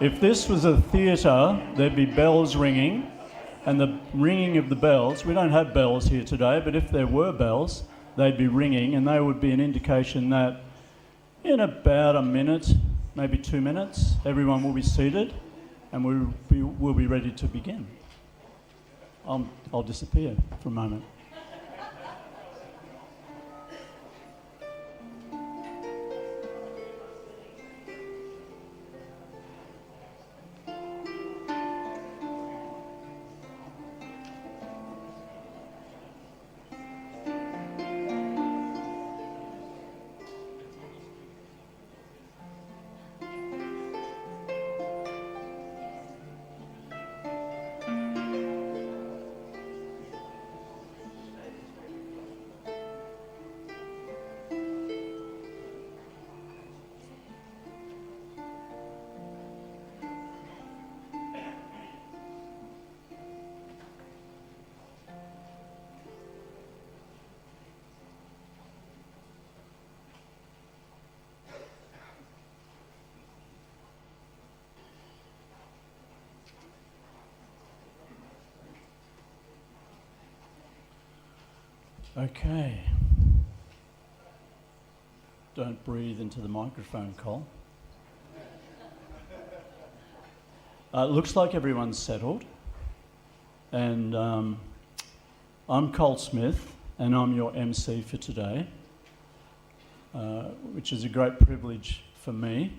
If this was a theatre, there'd be bells ringing, and the ringing of the bells, we don't have bells here today, but if there were bells, they'd be ringing, and they would be an indication that in about a minute, maybe 2 minutes, everyone will be seated, and we'll be ready to begin. I'll disappear for a moment. Okay. Don't breathe into the microphone, Cole. Looks like everyone's settled. And I'm Cole Smith, and I'm your MC for today, which is a great privilege for me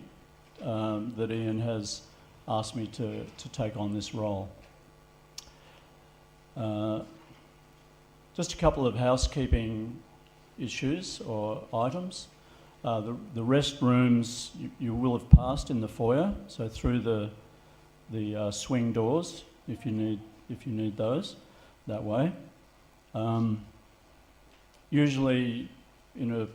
that Ian has asked me to take on this role. Just a couple of housekeeping issues or items. The restrooms you will have passed in the foyer, so through the swing doors if you need those that way. Usually in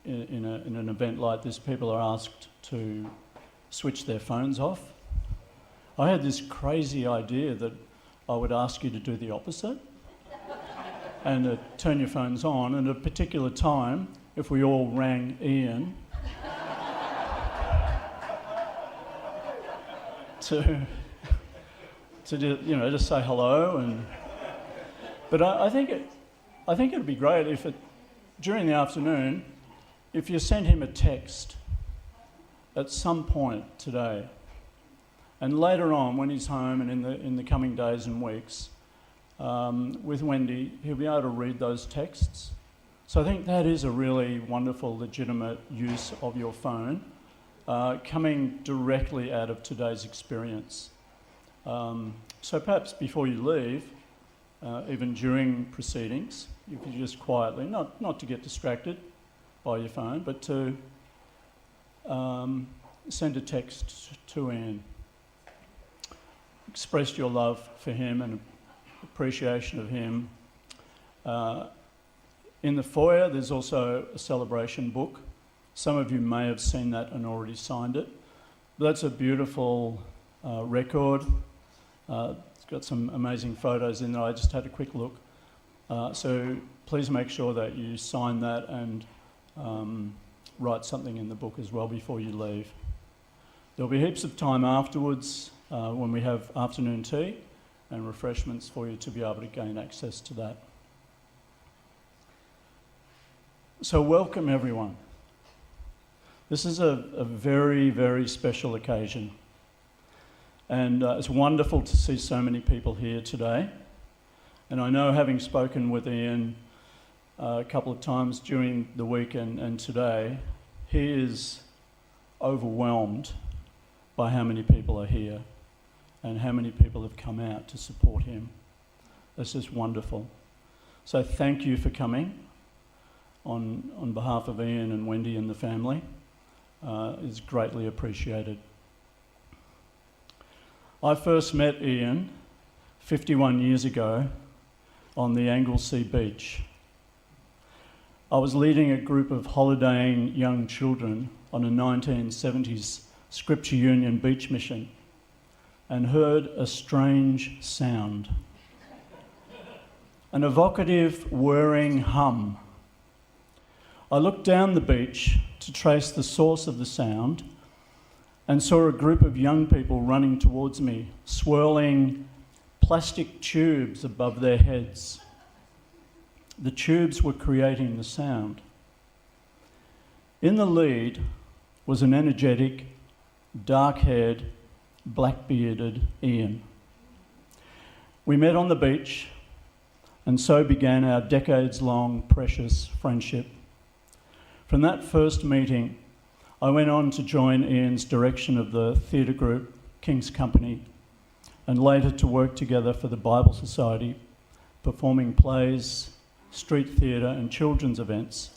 an event like this, people are asked to switch their phones off. I had this crazy idea that I would ask you to do the opposite and turn your phones on, and at a particular time, if we all rang Ian to just say hello, but I think it'd be great if during the afternoon, if you sent him a text at some point today. And later on, when he's home and in the coming days and weeks, with Wendy, he'll be able to read those texts. So I think that is a really wonderful, legitimate use of your phone, coming directly out of today's experience. So perhaps before you leave, even during proceedings, you could just quietly, not to get distracted by your phone, but to send a text to Ian. Expressed your love for him and appreciation of him. In the foyer, there's also a celebration book. Some of you may have seen that and already signed it. But that's a beautiful record. It's got some amazing photos in there. I just had a quick look. So please make sure that you sign that and write something in the book as well before you leave. There'll be heaps of time afterwards when we have afternoon tea and refreshments for you to be able to gain access to that. So welcome everyone. This is a very, very special occasion, and it's wonderful to see so many people here today. And I know, having spoken with Ian a couple of times during the week and today, he is overwhelmed by how many people are here and how many people have come out to support him. This is wonderful. So thank you for coming on behalf of Ian and Wendy and the family. It's greatly appreciated. I first met Ian 51 years ago on the Anglesea beach. I was leading a group of holidaying young children on a 1970s Scripture Union beach mission and heard a strange sound, an evocative whirring hum. I looked down the beach to trace the source of the sound and saw a group of young people running towards me, swirling plastic tubes above their heads. The tubes were creating the sound. In the lead was an energetic, dark-haired, black-bearded Ian. We met on the beach, and so began our decades-long precious friendship. From that first meeting, I went on to join Ian's direction of the theatre group, King's Company, and later to work together for the Bible Society, performing plays, street theatre and children's events,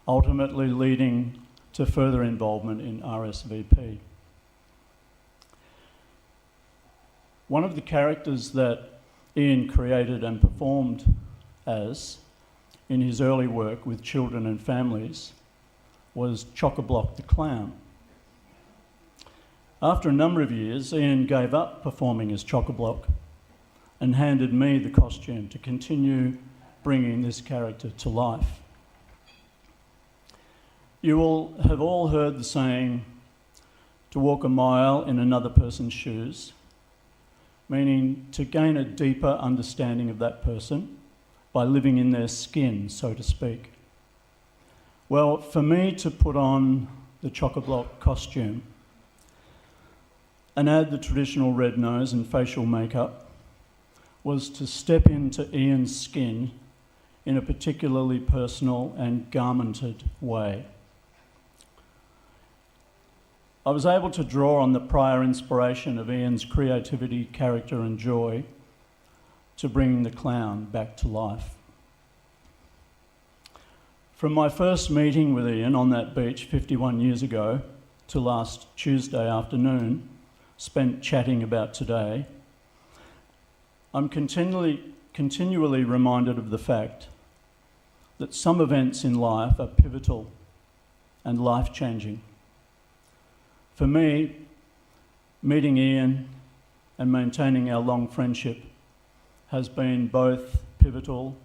ultimately leading to further involvement in RSVP. One of the characters that Ian created and performed as in his early work with children and families was Chock-a-Block the Clown. After a number of years, Ian gave up performing as Chock-a-Block and handed me the costume to continue bringing this character to life. You will have all heard the saying, to walk a mile in another person's shoes, meaning to gain a deeper understanding of that person by living in their skin, so to speak. Well, for me to put on the Chock-a-Block costume and add the traditional red nose and facial makeup was to step into Ian's skin in a particularly personal and garmented way. I was able to draw on the prior inspiration of Ian's creativity, character and joy to bring the clown back to life. From my first meeting with Ian on that beach 51 years ago to last Tuesday afternoon, spent chatting about today, I'm continually reminded of the fact that some events in life are pivotal and life-changing. For me, meeting Ian and maintaining our long friendship has been both pivotal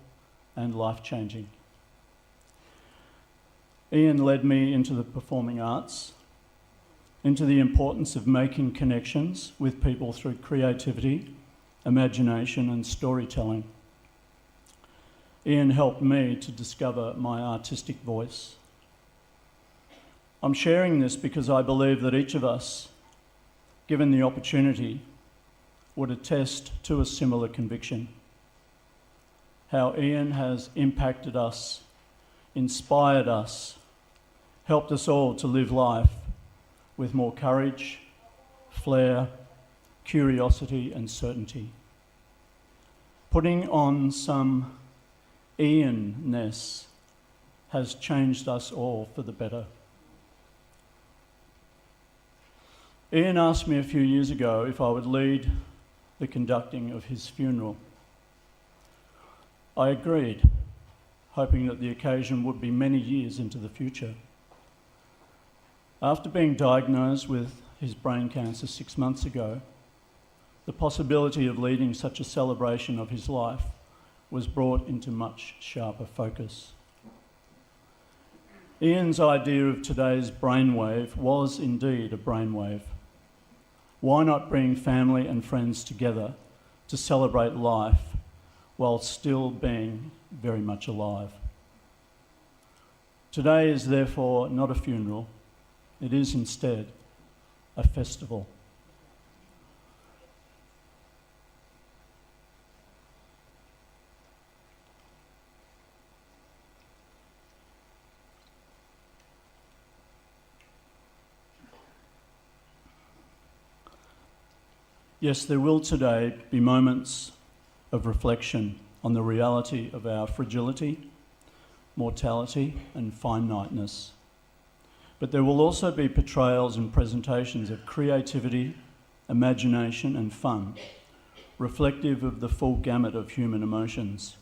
and life-changing. Ian led me into the performing arts, into the importance of making connections with people through creativity, imagination and storytelling. Ian helped me to discover my artistic voice. I'm sharing this because I believe that each of us, given the opportunity, would attest to a similar conviction. How Ian has impacted us, inspired us, helped us all to live life with more courage, flair, curiosity and certainty. Putting on some Ian-ness has changed us all for the better. Ian asked me a few years ago if I would lead the conducting of his funeral. I agreed, hoping that the occasion would be many years into the future. After being diagnosed with his brain cancer 6 months ago, the possibility of leading such a celebration of his life was brought into much sharper focus. Ian's idea of today's brainwave was indeed a brainwave. Why not bring family and friends together to celebrate life while still being very much alive? Today is therefore not a funeral, it is instead a festival. Yes, there will today be moments of reflection on the reality of our fragility, mortality and finiteness. But there will also be portrayals and presentations of creativity, imagination and fun, reflective of the full gamut of human emotions: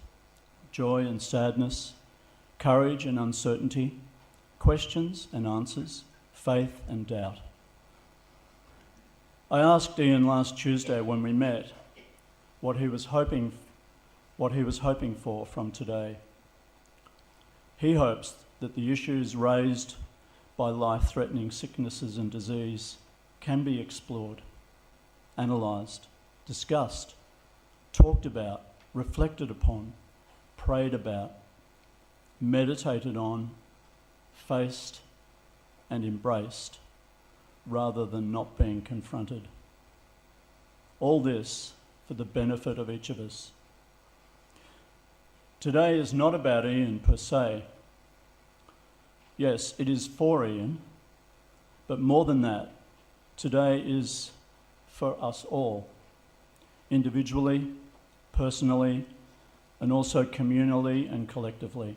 joy and sadness, courage and uncertainty, questions and answers, faith and doubt. I asked Ian last Tuesday when we met what he was hoping for from today. He hopes that the issues raised by life-threatening sicknesses and disease can be explored, analysed, discussed, talked about, reflected upon, prayed about, meditated on, faced and embraced, rather than not being confronted. All this for the benefit of each of us. Today is not about Ian per se. Yes, it is for Ian, but more than that, today is for us all, individually, personally, and also communally and collectively.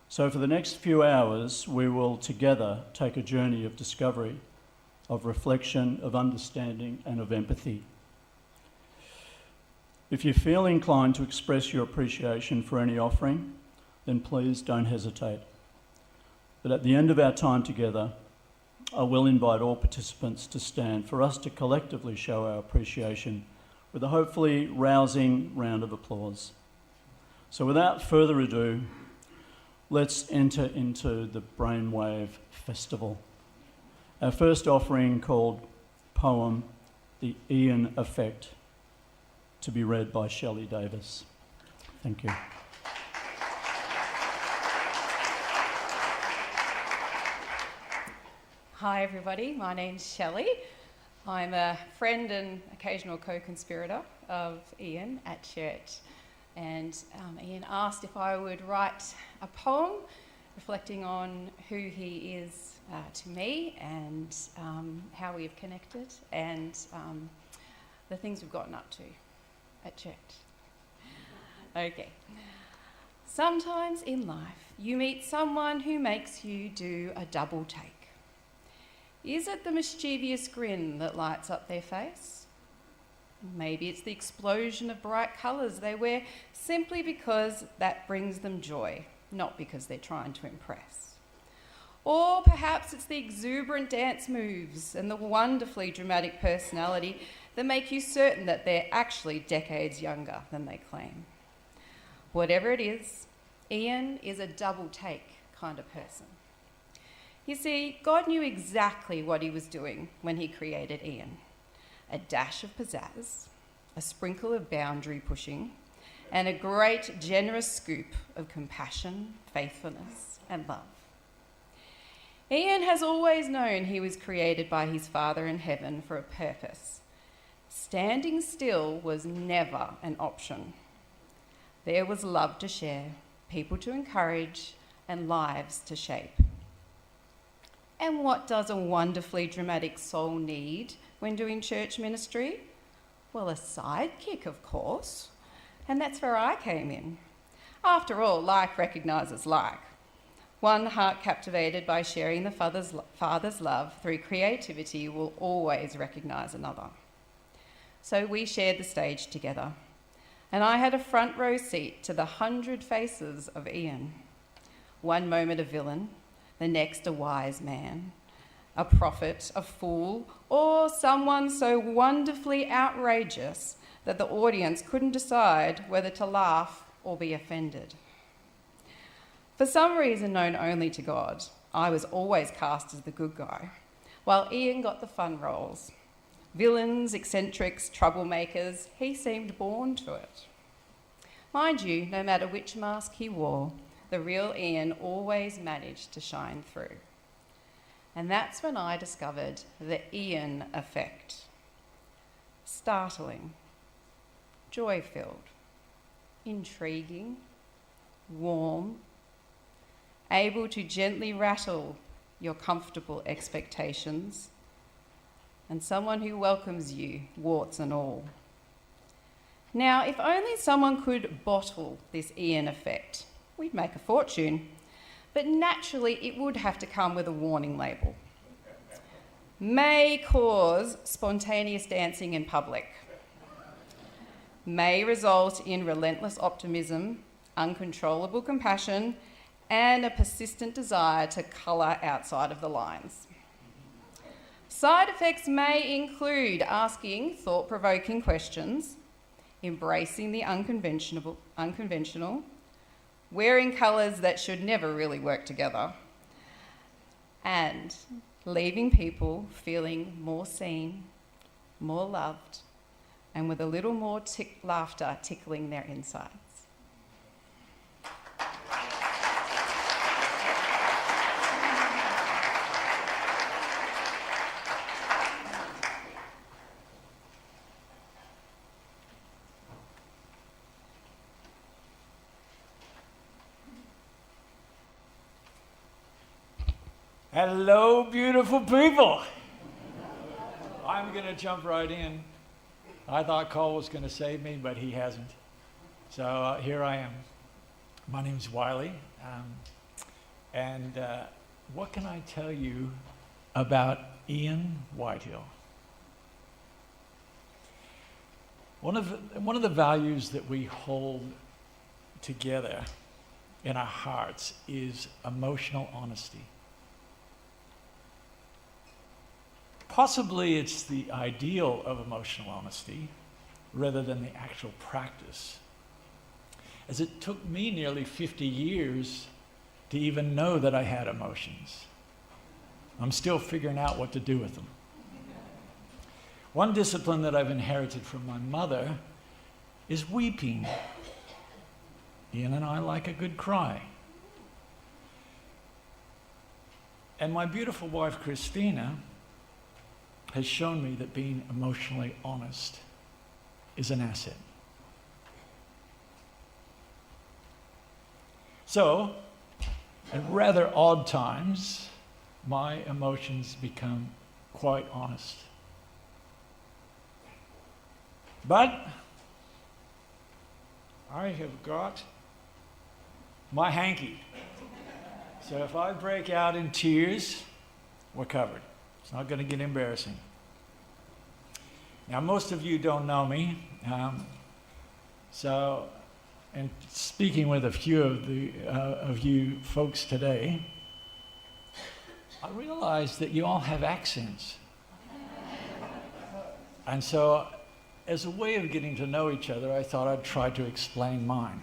So for the next few hours, we will together take a journey of discovery, of reflection, of understanding, and of empathy. If you feel inclined to express your appreciation for any offering, then please don't hesitate. But at the end of our time together, I will invite all participants to stand for us to collectively show our appreciation with a hopefully rousing round of applause. So without further ado, let's enter into the Brainwave Festival. Our first offering, called Poem, The Ian Effect, to be read by Shelley Davis. Thank you. Hi everybody, my name's Shelley. I'm a friend and occasional co-conspirator of Ian at church. And Ian asked if I would write a poem reflecting on who he is to me and how we have connected and the things we've gotten up to at church. Okay. Sometimes in life you meet someone who makes you do a double take. Is it the mischievous grin that lights up their face? Maybe it's the explosion of bright colours they wear simply because that brings them joy, not because they're trying to impress. Or perhaps it's the exuberant dance moves and the wonderfully dramatic personality that make you certain that they're actually decades younger than they claim. Whatever it is, Ian is a double take kind of person. You see, God knew exactly what he was doing when he created Ian. A dash of pizzazz, a sprinkle of boundary pushing, and a great generous scoop of compassion, faithfulness, and love. Ian has always known he was created by his Father in heaven for a purpose. Standing still was never an option. There was love to share, people to encourage, and lives to shape. And what does a wonderfully dramatic soul need when doing church ministry? Well, a sidekick, of course. And that's where I came in. After all, like recognises like. One heart captivated by sharing the Father's love through creativity will always recognise another. So we shared the stage together. And I had a front row seat to the 100 faces of Ian. One moment a villain, the next a wise man, a prophet, a fool, or someone so wonderfully outrageous that the audience couldn't decide whether to laugh or be offended. For some reason known only to God, I was always cast as the good guy, while Ian got the fun roles. Villains, eccentrics, troublemakers, he seemed born to it. Mind you, no matter which mask he wore, the real Ian always managed to shine through. And that's when I discovered the Ian effect. Startling, joy-filled, intriguing, warm, able to gently rattle your comfortable expectations, and someone who welcomes you, warts and all. Now, if only someone could bottle this Ian effect, we'd make a fortune. But naturally, it would have to come with a warning label. May cause spontaneous dancing in public. May result in relentless optimism, uncontrollable compassion, and a persistent desire to colour outside of the lines. Side effects may include asking thought-provoking questions, embracing the unconventional, wearing colours that should never really work together, and leaving people feeling more seen, more loved, and with a little more laughter tickling their insides. Hello, beautiful people. I'm going to jump right in. I thought Cole was going to save me, but he hasn't. So here I am. My name's Wiley. What can I tell you about Ian Whitehill? One of the values that we hold together in our hearts is emotional honesty. Possibly it's the ideal of emotional honesty rather than the actual practice, as it took me nearly 50 years to even know that I had emotions. I'm still figuring out what to do with them. One discipline that I've inherited from my mother is weeping. Ian and I like a good cry. And my beautiful wife, Christina, has shown me that being emotionally honest is an asset. So, at rather odd times, my emotions become quite honest. But I have got my hanky. So if I break out in tears, we're covered. It's not going to get embarrassing. Now, most of you don't know me, and speaking with a few of you folks today, I realized that you all have accents. And so, as a way of getting to know each other, I thought I'd try to explain mine.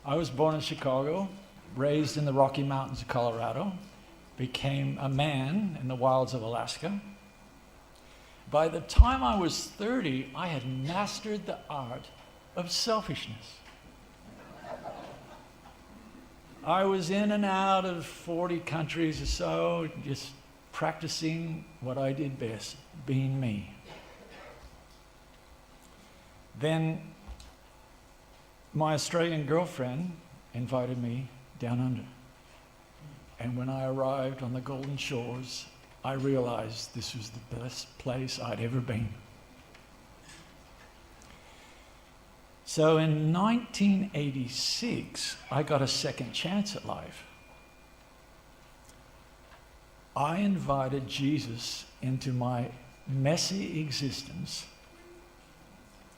I was born in Chicago, raised in the Rocky Mountains of Colorado, became a man in the wilds of Alaska. By the time I was 30, I had mastered the art of selfishness. I was in and out of 40 countries or so, just practicing what I did best, being me. Then my Australian girlfriend invited me down under. And when I arrived on the Golden Shores, I realized this was the best place I'd ever been. So in 1986, I got a second chance at life. I invited Jesus into my messy existence,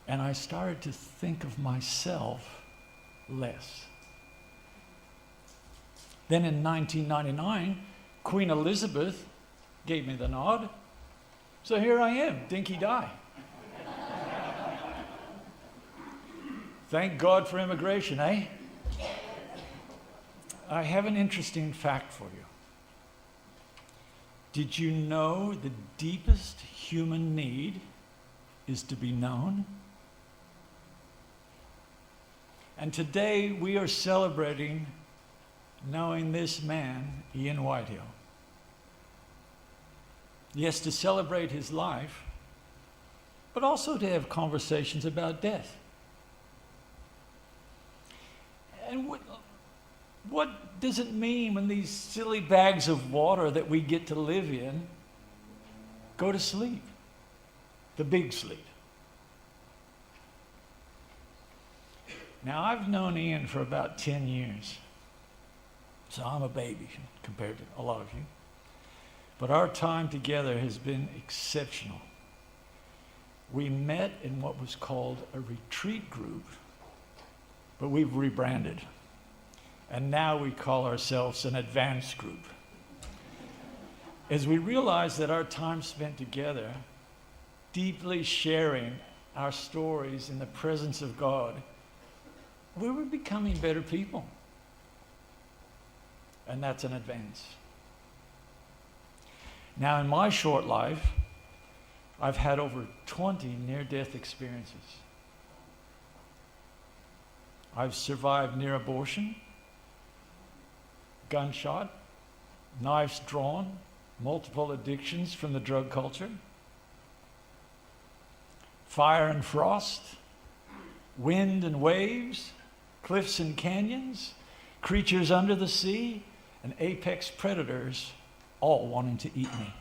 and I started to think of myself less. Then in 1999, Queen Elizabeth gave me the nod. So here I am, dinky die. Thank God for immigration, eh? I have an interesting fact for you. Did you know the deepest human need is to be known? And today we are celebrating knowing this man, Ian Whitehill. Yes, to celebrate his life, but also to have conversations about death. And what does it mean when these silly bags of water that we get to live in go to sleep? The big sleep. Now, I've known Ian for about 10 years, so I'm a baby compared to a lot of you. But our time together has been exceptional. We met in what was called a retreat group, but we've rebranded. And now we call ourselves an advanced group. As we realize that our time spent together, deeply sharing our stories in the presence of God, we were becoming better people. And that's an advance. Now, in my short life, I've had over 20 near-death experiences. I've survived near abortion, gunshot, knives drawn, multiple addictions from the drug culture, fire and frost, wind and waves, cliffs and canyons, creatures under the sea, and apex predators all wanting to eat me.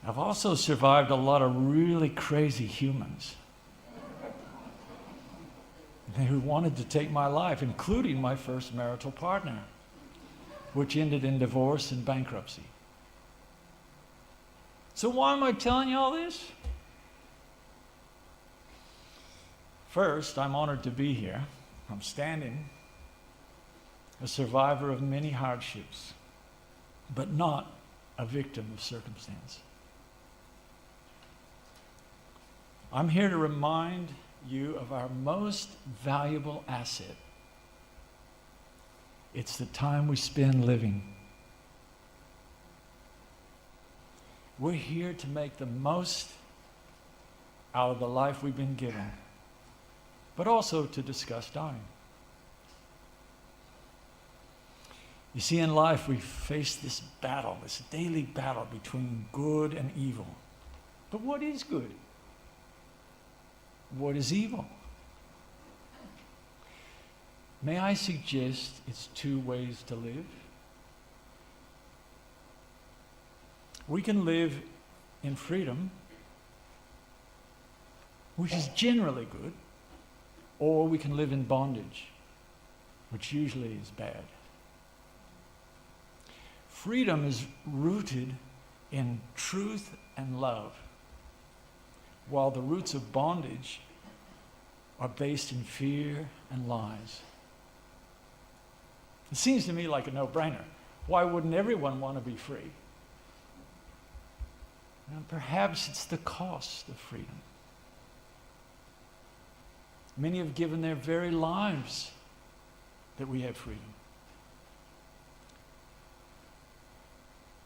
I've also survived a lot of really crazy humans who wanted to take my life, including my first marital partner, which ended in divorce and bankruptcy. So why am I telling you all this? First, I'm honored to be here. I'm standing, a survivor of many hardships, but not a victim of circumstance. I'm here to remind you of our most valuable asset. It's the time we spend living. We're here to make the most out of the life we've been given, but also to discuss dying. You see, in life we face this battle, this daily battle between good and evil. But what is good? What is evil? May I suggest it's two ways to live? We can live in freedom, which is generally good, or we can live in bondage, which usually is bad. Freedom is rooted in truth and love, while the roots of bondage are based in fear and lies. It seems to me like a no-brainer. Why wouldn't everyone want to be free? And perhaps it's the cost of freedom. Many have given their very lives that we have freedom.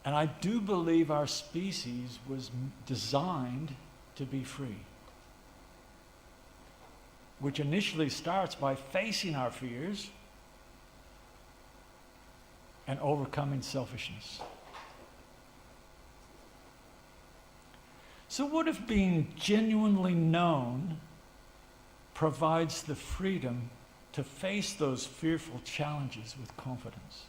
And I do believe our species was designed to be free, which initially starts by facing our fears and overcoming selfishness. So what if being genuinely known provides the freedom to face those fearful challenges with confidence?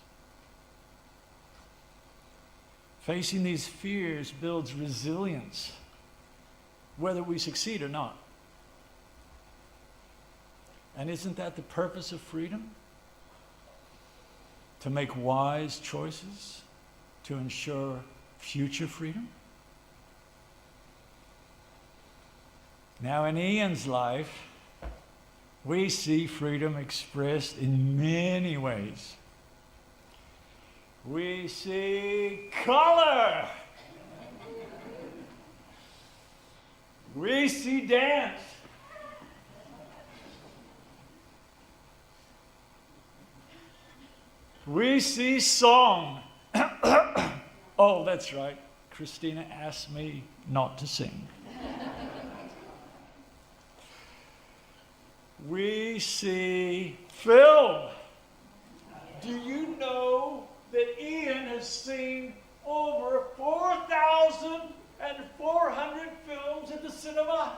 Facing these fears builds resilience, whether we succeed or not. And isn't that the purpose of freedom? To make wise choices to ensure future freedom? Now, in Ian's life, we see freedom expressed in many ways. We see color. We see dance. We see song. Oh, that's right. Christina asked me not to sing. We see film. Do you know that Ian has seen over 4,400 films at the cinema?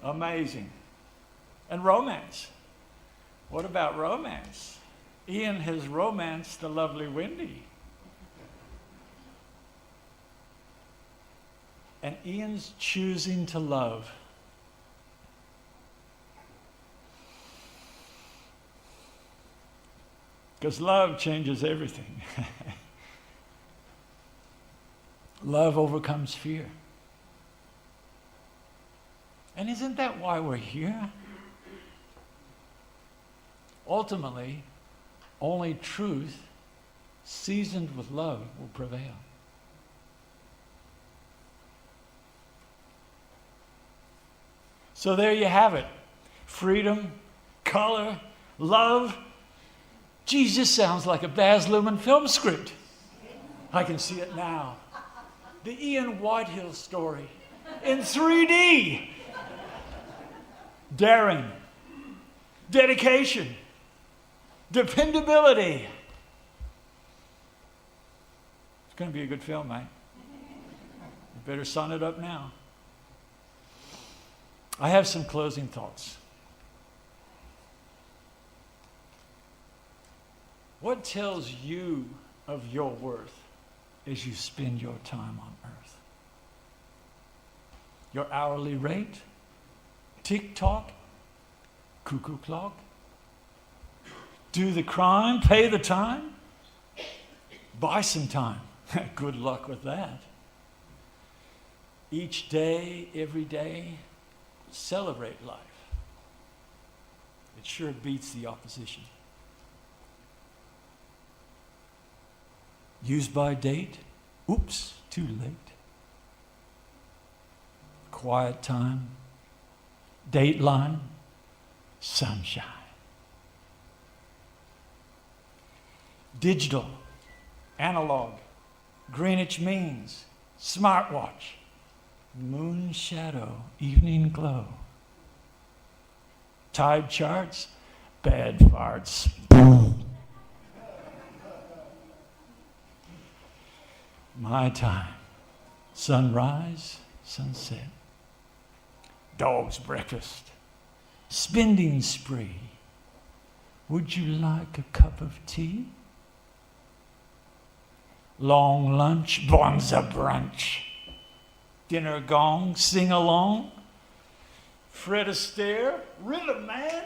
Amazing. And romance. What about romance? Ian has romanced the lovely Wendy. And Ian's choosing to love. Because love changes everything. Love overcomes fear. And isn't that why we're here? Ultimately, only truth seasoned with love will prevail. So there you have it. Freedom, color, love. Jesus sounds like a Baz Luhrmann film script. I can see it now. The Ian Whitehill story in 3D. Daring, dedication, dependability. It's going to be a good film, mate. You better sign it up now. I have some closing thoughts. What tells you of your worth as you spend your time on earth? Your hourly rate? TikTok? Cuckoo clock? Do the crime? Pay the time? Buy some time. Good luck with that. Each day, every day, celebrate life. It sure beats the opposition. Use by date? Oops, too late. Quiet time? Dateline? Sunshine. Digital, analog, Greenwich Means, smartwatch, moon shadow, evening glow. Tide charts, bad farts. My time, sunrise, sunset, dog's breakfast, spending spree. Would you like a cup of tea? Long lunch, bonza brunch. Dinner gong, sing along. Fred Astaire, rhythm man.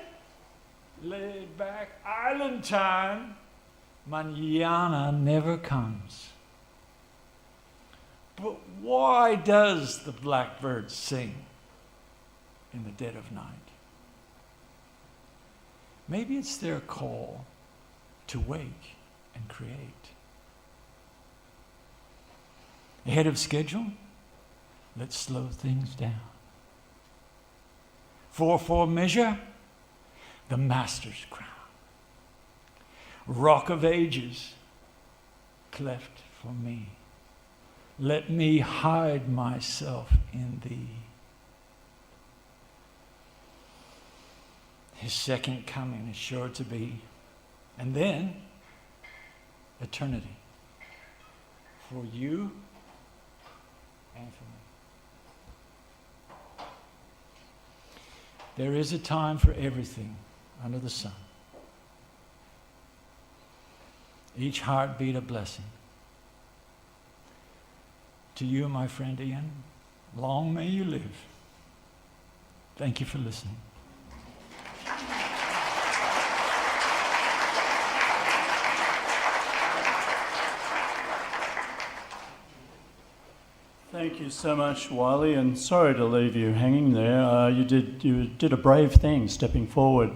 Laid back, island time. Mañana never comes. But why does the blackbird sing in the dead of night? Maybe it's their call to wake and create. Ahead of schedule, let's slow things down. 4/4 measure, the master's crown. Rock of ages, cleft for me. Let me hide myself in thee. His second coming is sure to be. And then, eternity. For you and for me. There is a time for everything under the sun. Each heartbeat a blessing. To you, my friend Ian, long may you live. Thank you for listening. Thank you so much, Wiley, and sorry to leave you hanging there. You did a brave thing, stepping forward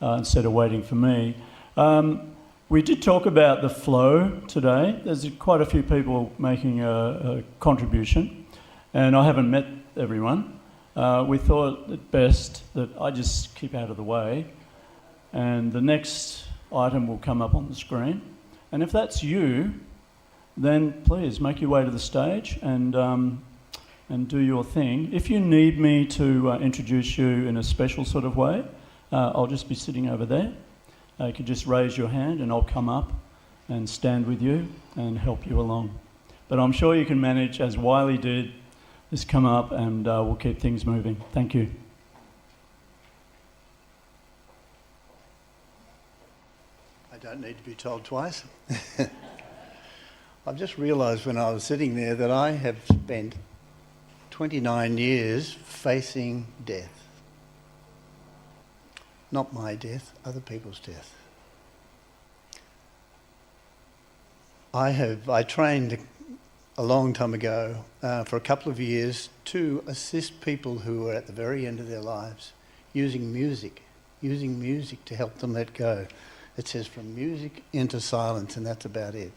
instead of waiting for me. We did talk about the flow today. There's quite a few people making a contribution, and I haven't met everyone. We thought it best that I just keep out of the way, and the next item will come up on the screen. And if that's you, then please make your way to the stage and do your thing. If you need me to introduce you in a special sort of way, I'll just be sitting over there. You can just raise your hand and I'll come up and stand with you and help you along. But I'm sure you can manage, as Wiley did, just come up and we'll keep things moving. Thank you. I don't need to be told twice. I've just realised when I was sitting there that I have spent 29 years facing death. Not my death, other people's death. I trained a long time ago for a couple of years to assist people who were at the very end of their lives using music to help them let go. It says from music into silence, and that's about it.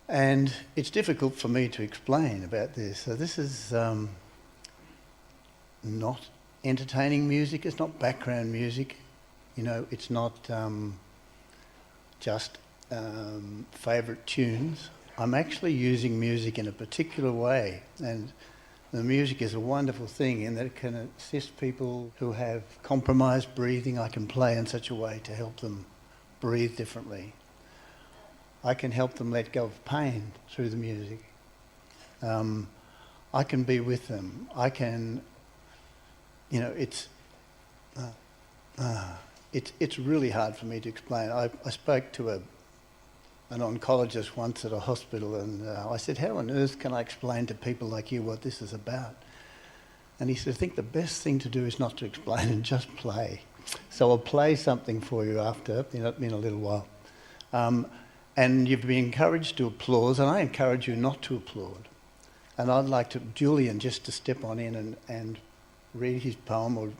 And it's difficult for me to explain about this. So this is not entertaining music, it's not background music, you know, it's not just favourite tunes. I'm actually using music in a particular way, and the music is a wonderful thing in that it can assist people who have compromised breathing. I can play in such a way to help them breathe differently. I can help them let go of pain through the music. I can be with them. I can, you know, it's really hard for me to explain. I spoke to an oncologist once at a hospital, and I said, how on earth can I explain to people like you what this is about? And he said, I think the best thing to do is not to explain and just play. So I'll play something for you after, in a little while. And you've been encouraged to applause, and I encourage you not to applaud. And I'd like Julian just to step on in and read his poem or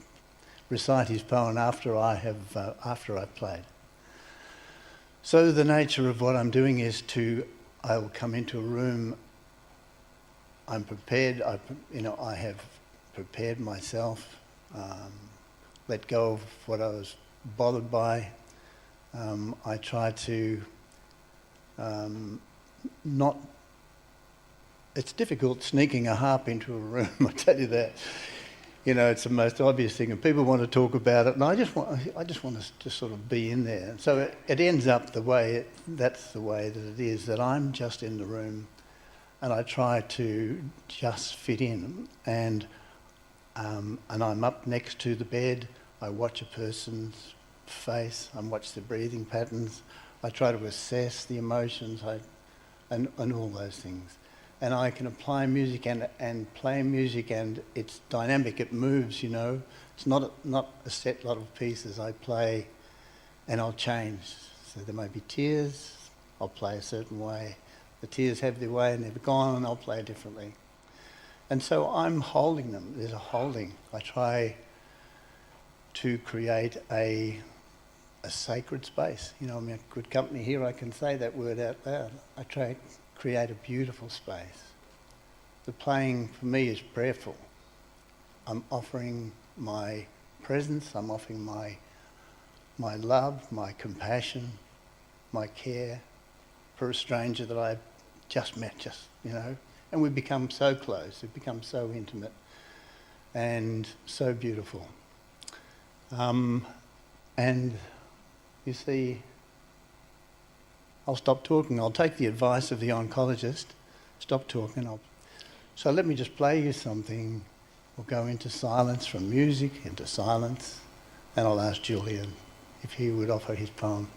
recite his poem after I've played. So the nature of what I'm doing is I will come into a room. I'm prepared. I have prepared myself. Let go of what I was bothered by. I try to not. It's difficult sneaking a harp into a room. I tell you that. You know, it's the most obvious thing, and people want to talk about it, and I just want to sort of be in there. So it ends up that's the way that it is, that I'm just in the room, and I try to just fit in, and I'm up next to the bed. I watch a person's face. I watch their breathing patterns. I try to assess the emotions, and all those things. And I can apply music and play music, and it's dynamic, it moves, you know. It's not a set lot of pieces. I play and I'll change. So there may be tears, I'll play a certain way. The tears have their way and they're gone, and I'll play differently. And so I'm holding them. There's a holding. I try to create a sacred space. You know, I'm in good company here, I can say that word out loud. I try to create a beautiful space. The playing for me is prayerful. I'm offering my presence, I'm offering my love, my compassion, my care for a stranger that I just met, you know. And we become so close, we become so intimate and so beautiful. And you see, I'll stop talking. I'll take the advice of the oncologist. Stop talking. So let me just play you something. We'll go into silence, from music into silence, and I'll ask Julian if he would offer his poem.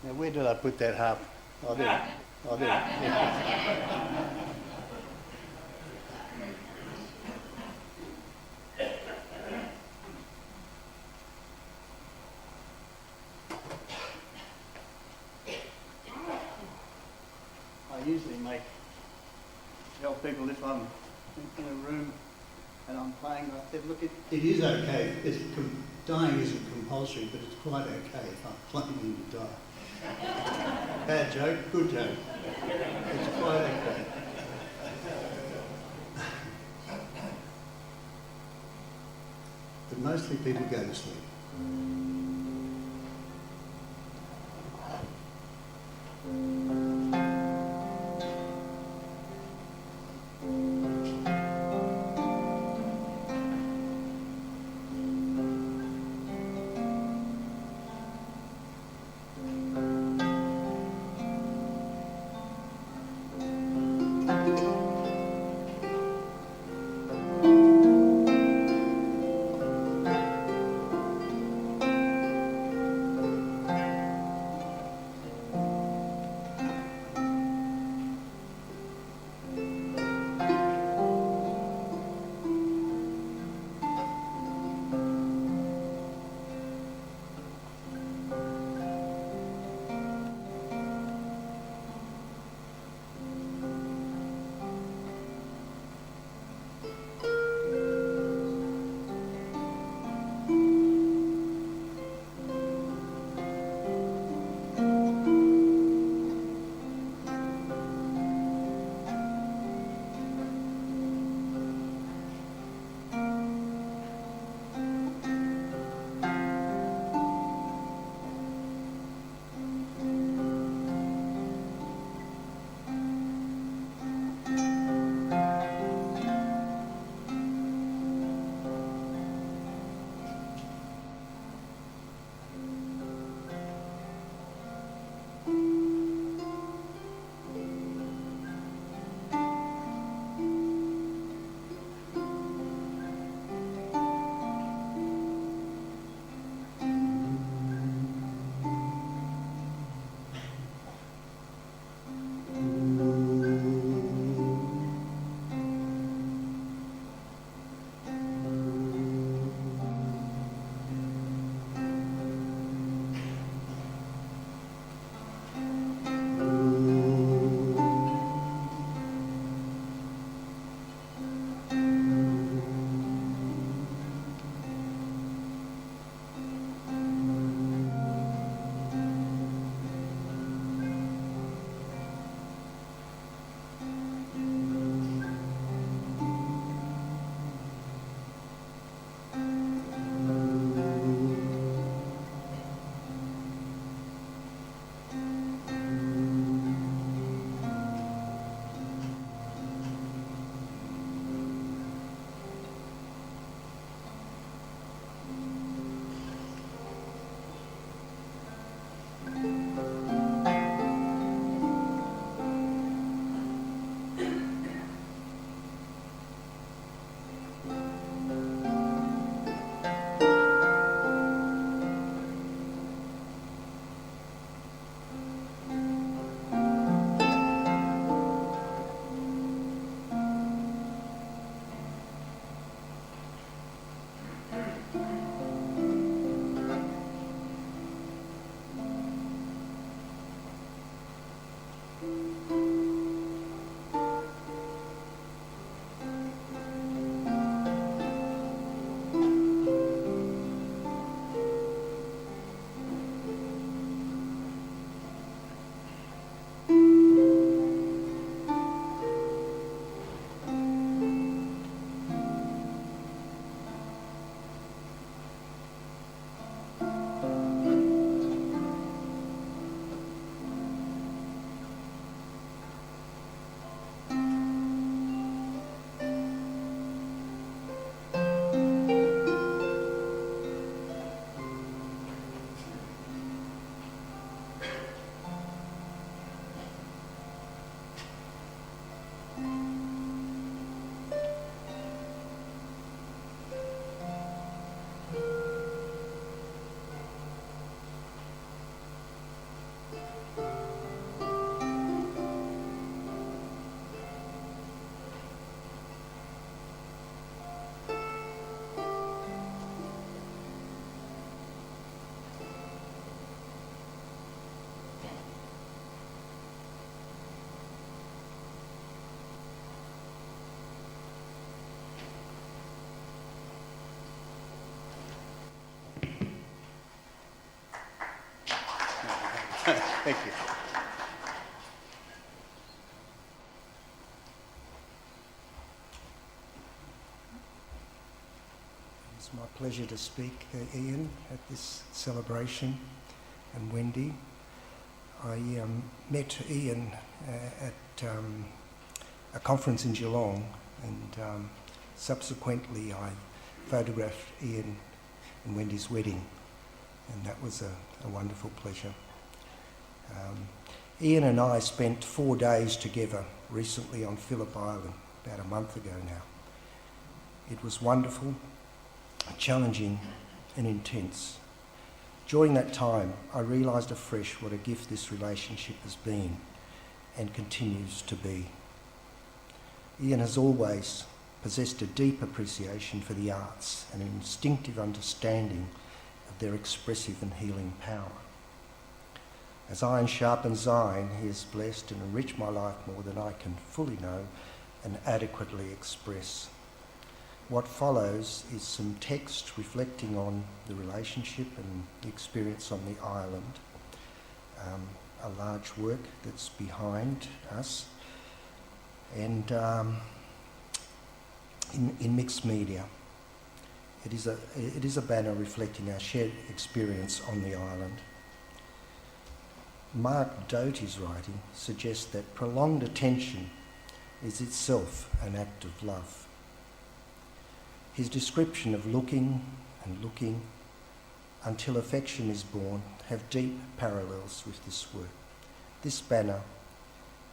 Now, where did I put that harp? Oh, there. Yeah. I usually tell people if I'm in a room and I'm playing, I said, look, it is okay. Dying isn't compulsory, but it's quite okay if I'm playing and you die. Bad joke, good joke. It's quite okay. But mostly people go to sleep. Thank you. It's my pleasure to speak, Ian, at this celebration, and Wendy. I met Ian at a conference in Geelong, and subsequently I photographed Ian and Wendy's wedding, and that was a wonderful pleasure. Ian and I spent 4 days together recently on Phillip Island, about a month ago now. It was wonderful, challenging and intense. During that time, I realised afresh what a gift this relationship has been and continues to be. Ian has always possessed a deep appreciation for the arts and an instinctive understanding of their expressive and healing power. As iron sharpens iron, he has blessed and enriched my life more than I can fully know and adequately express. What follows is some text reflecting on the relationship and the experience on the island, a large work that's behind us, and in mixed media. It is a banner reflecting our shared experience on the island. Mark Doty's writing suggests that prolonged attention is itself an act of love. His description of looking and looking until affection is born have deep parallels with this work. This banner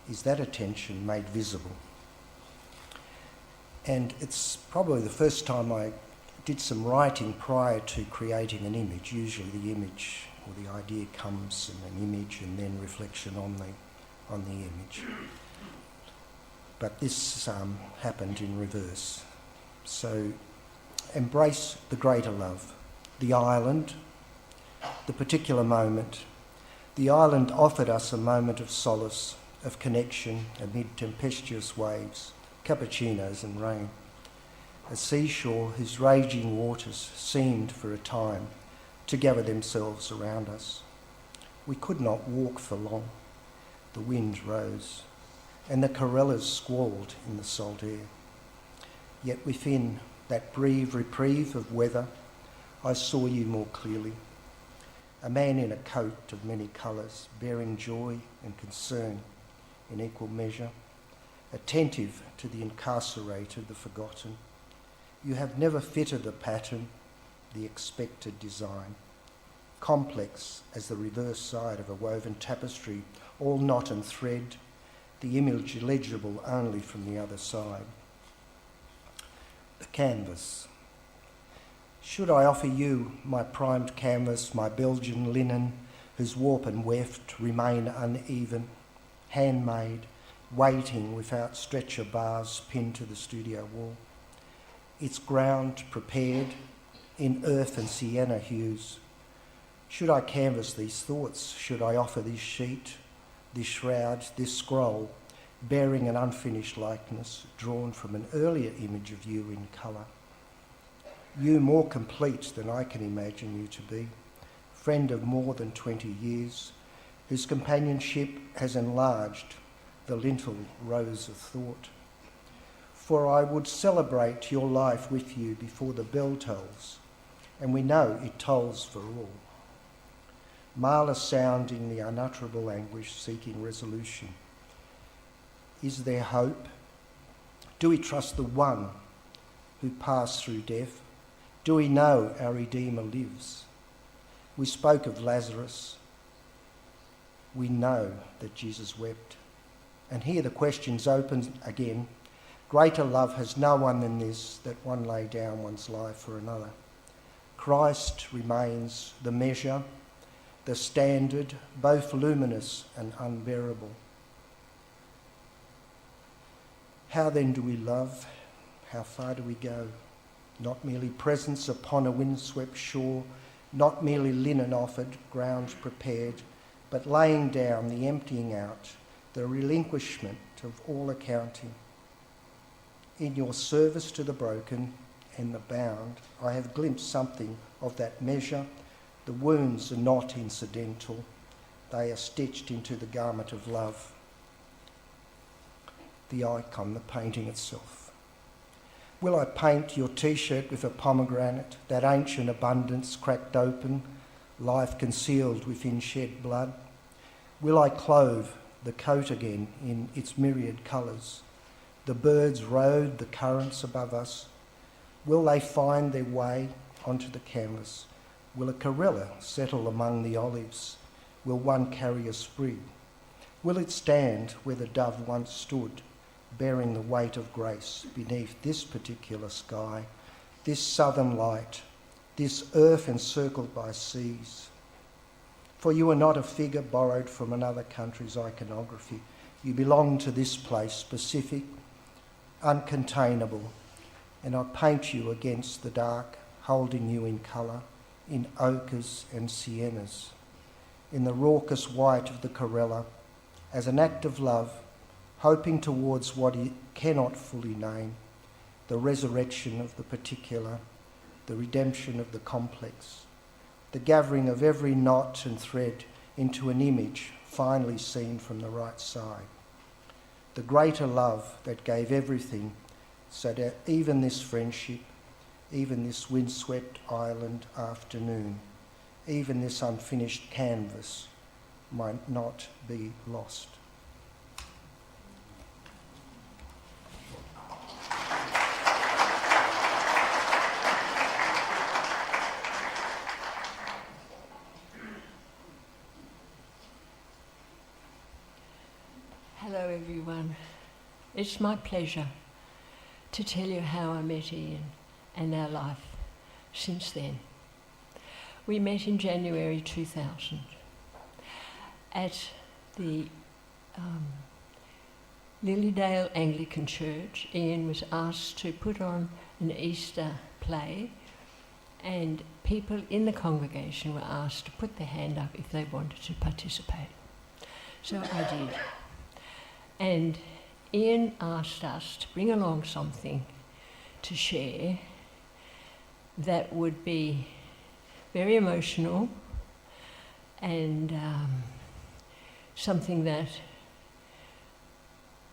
is that attention made visible. And it's probably the first time I did some writing prior to creating an image. Usually the image or the idea comes in an image and then reflection on the image. But this happened in reverse. So embrace the greater love, the island, the particular moment. The island offered us a moment of solace, of connection amid tempestuous waves, cappuccinos and rain. A seashore whose raging waters seemed for a time to gather themselves around us. We could not walk for long. The wind rose, and the corellas squalled in the salt air. Yet within that brief reprieve of weather, I saw you more clearly. A man in a coat of many colours, bearing joy and concern in equal measure, attentive to the incarcerated, the forgotten. You have never fitted a pattern, the expected design, complex as the reverse side of a woven tapestry, all knot and thread, the image legible only from the other side. The canvas. Should I offer you my primed canvas, my Belgian linen, whose warp and weft remain uneven, handmade, waiting without stretcher bars pinned to the studio wall? Its ground prepared in earth and sienna hues. Should I canvas these thoughts? Should I offer this sheet, this shroud, this scroll, bearing an unfinished likeness drawn from an earlier image of you in colour? You more complete than I can imagine you to be, friend of more than 20 years, whose companionship has enlarged the lintel rose of thought. For I would celebrate your life with you before the bell tolls, and we know it tolls for all. Marla sounding the unutterable anguish, seeking resolution. Is there hope? Do we trust the one who passed through death? Do we know our Redeemer lives? We spoke of Lazarus. We know that Jesus wept. And here the question's open again. Greater love has no one than this, that one lay down one's life for another. Christ remains the measure, the standard, both luminous and unbearable. How then do we love? How far do we go? Not merely presence upon a windswept shore, not merely linen offered, ground prepared, but laying down, the emptying out, the relinquishment of all accounting. In your service to the broken and the bound, I have glimpsed something of that measure. The wounds are not incidental. they are stitched into the garment of love. The icon, the painting itself. Will I paint your t-shirt with a pomegranate, that ancient abundance cracked open, life concealed within shed blood? Will I clothe the coat again in its myriad colours? The birds rode the currents above us. Will they find their way onto the canvas? Will a corella settle among the olives? Will one carry a sprig? Will it stand where the dove once stood, bearing the weight of grace beneath this particular sky, this southern light, this earth encircled by seas? For you are not a figure borrowed from another country's iconography. You belong to this place, specific, uncontainable, and I paint you against the dark, holding you in colour, in ochres and siennas, in the raucous white of the corella, as an act of love, hoping towards what he cannot fully name, the resurrection of the particular, the redemption of the complex, the gathering of every knot and thread into an image finally seen from the right side. The greater love that gave everything, so that even this friendship, even this windswept island afternoon, even this unfinished canvas might not be lost. Hello everyone. It's my pleasure to tell you how I met Ian and our life since then. We met in January 2000 at the Lilydale Anglican Church. Ian was asked to put on an Easter play, and people in the congregation were asked to put their hand up if they wanted to participate. So I did. And Ian asked us to bring along something to share that would be very emotional and something that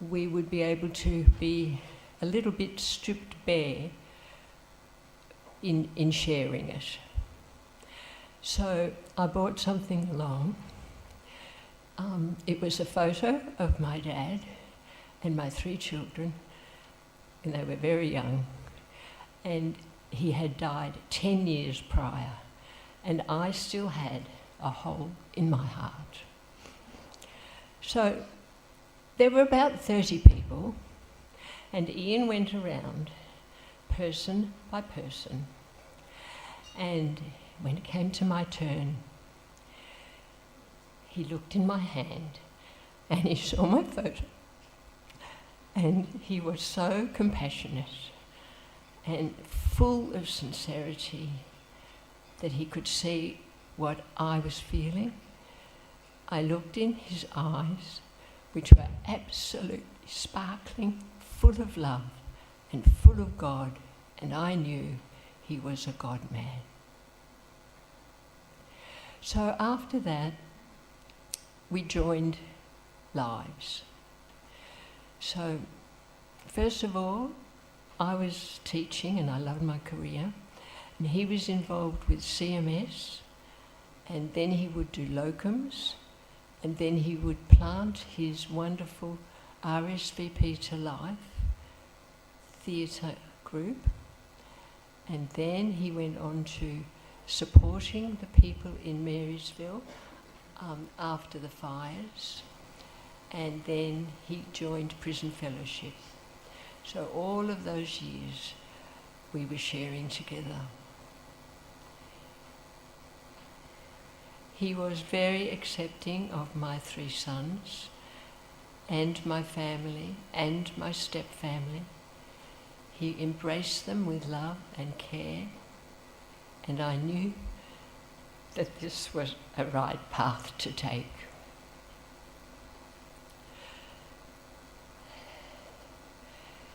we would be able to be a little bit stripped bare in sharing it. So I brought something along. It was a photo of my dad and my 3 children, and they were very young, and he had died 10 years prior, and I still had a hole in my heart. So there were about 30 people, and Ian went around person by person, and when it came to my turn, he looked in my hand and he saw my photo, and he was so compassionate and full of sincerity that he could see what I was feeling. I looked in his eyes, which were absolutely sparkling, full of love and full of God, and I knew he was a God-man. So after that, we joined lives. So first of all, I was teaching and I loved my career, and he was involved with CMS, and then he would do locums, and then he would plant his wonderful RSVP to Life theatre group, and then he went on to supporting the people in Marysville after the fires, and then he joined Prison Fellowship. So all of those years we were sharing together. He was very accepting of my 3 sons and my family and my step-family. He embraced them with love and care, and I knew that this was a right path to take.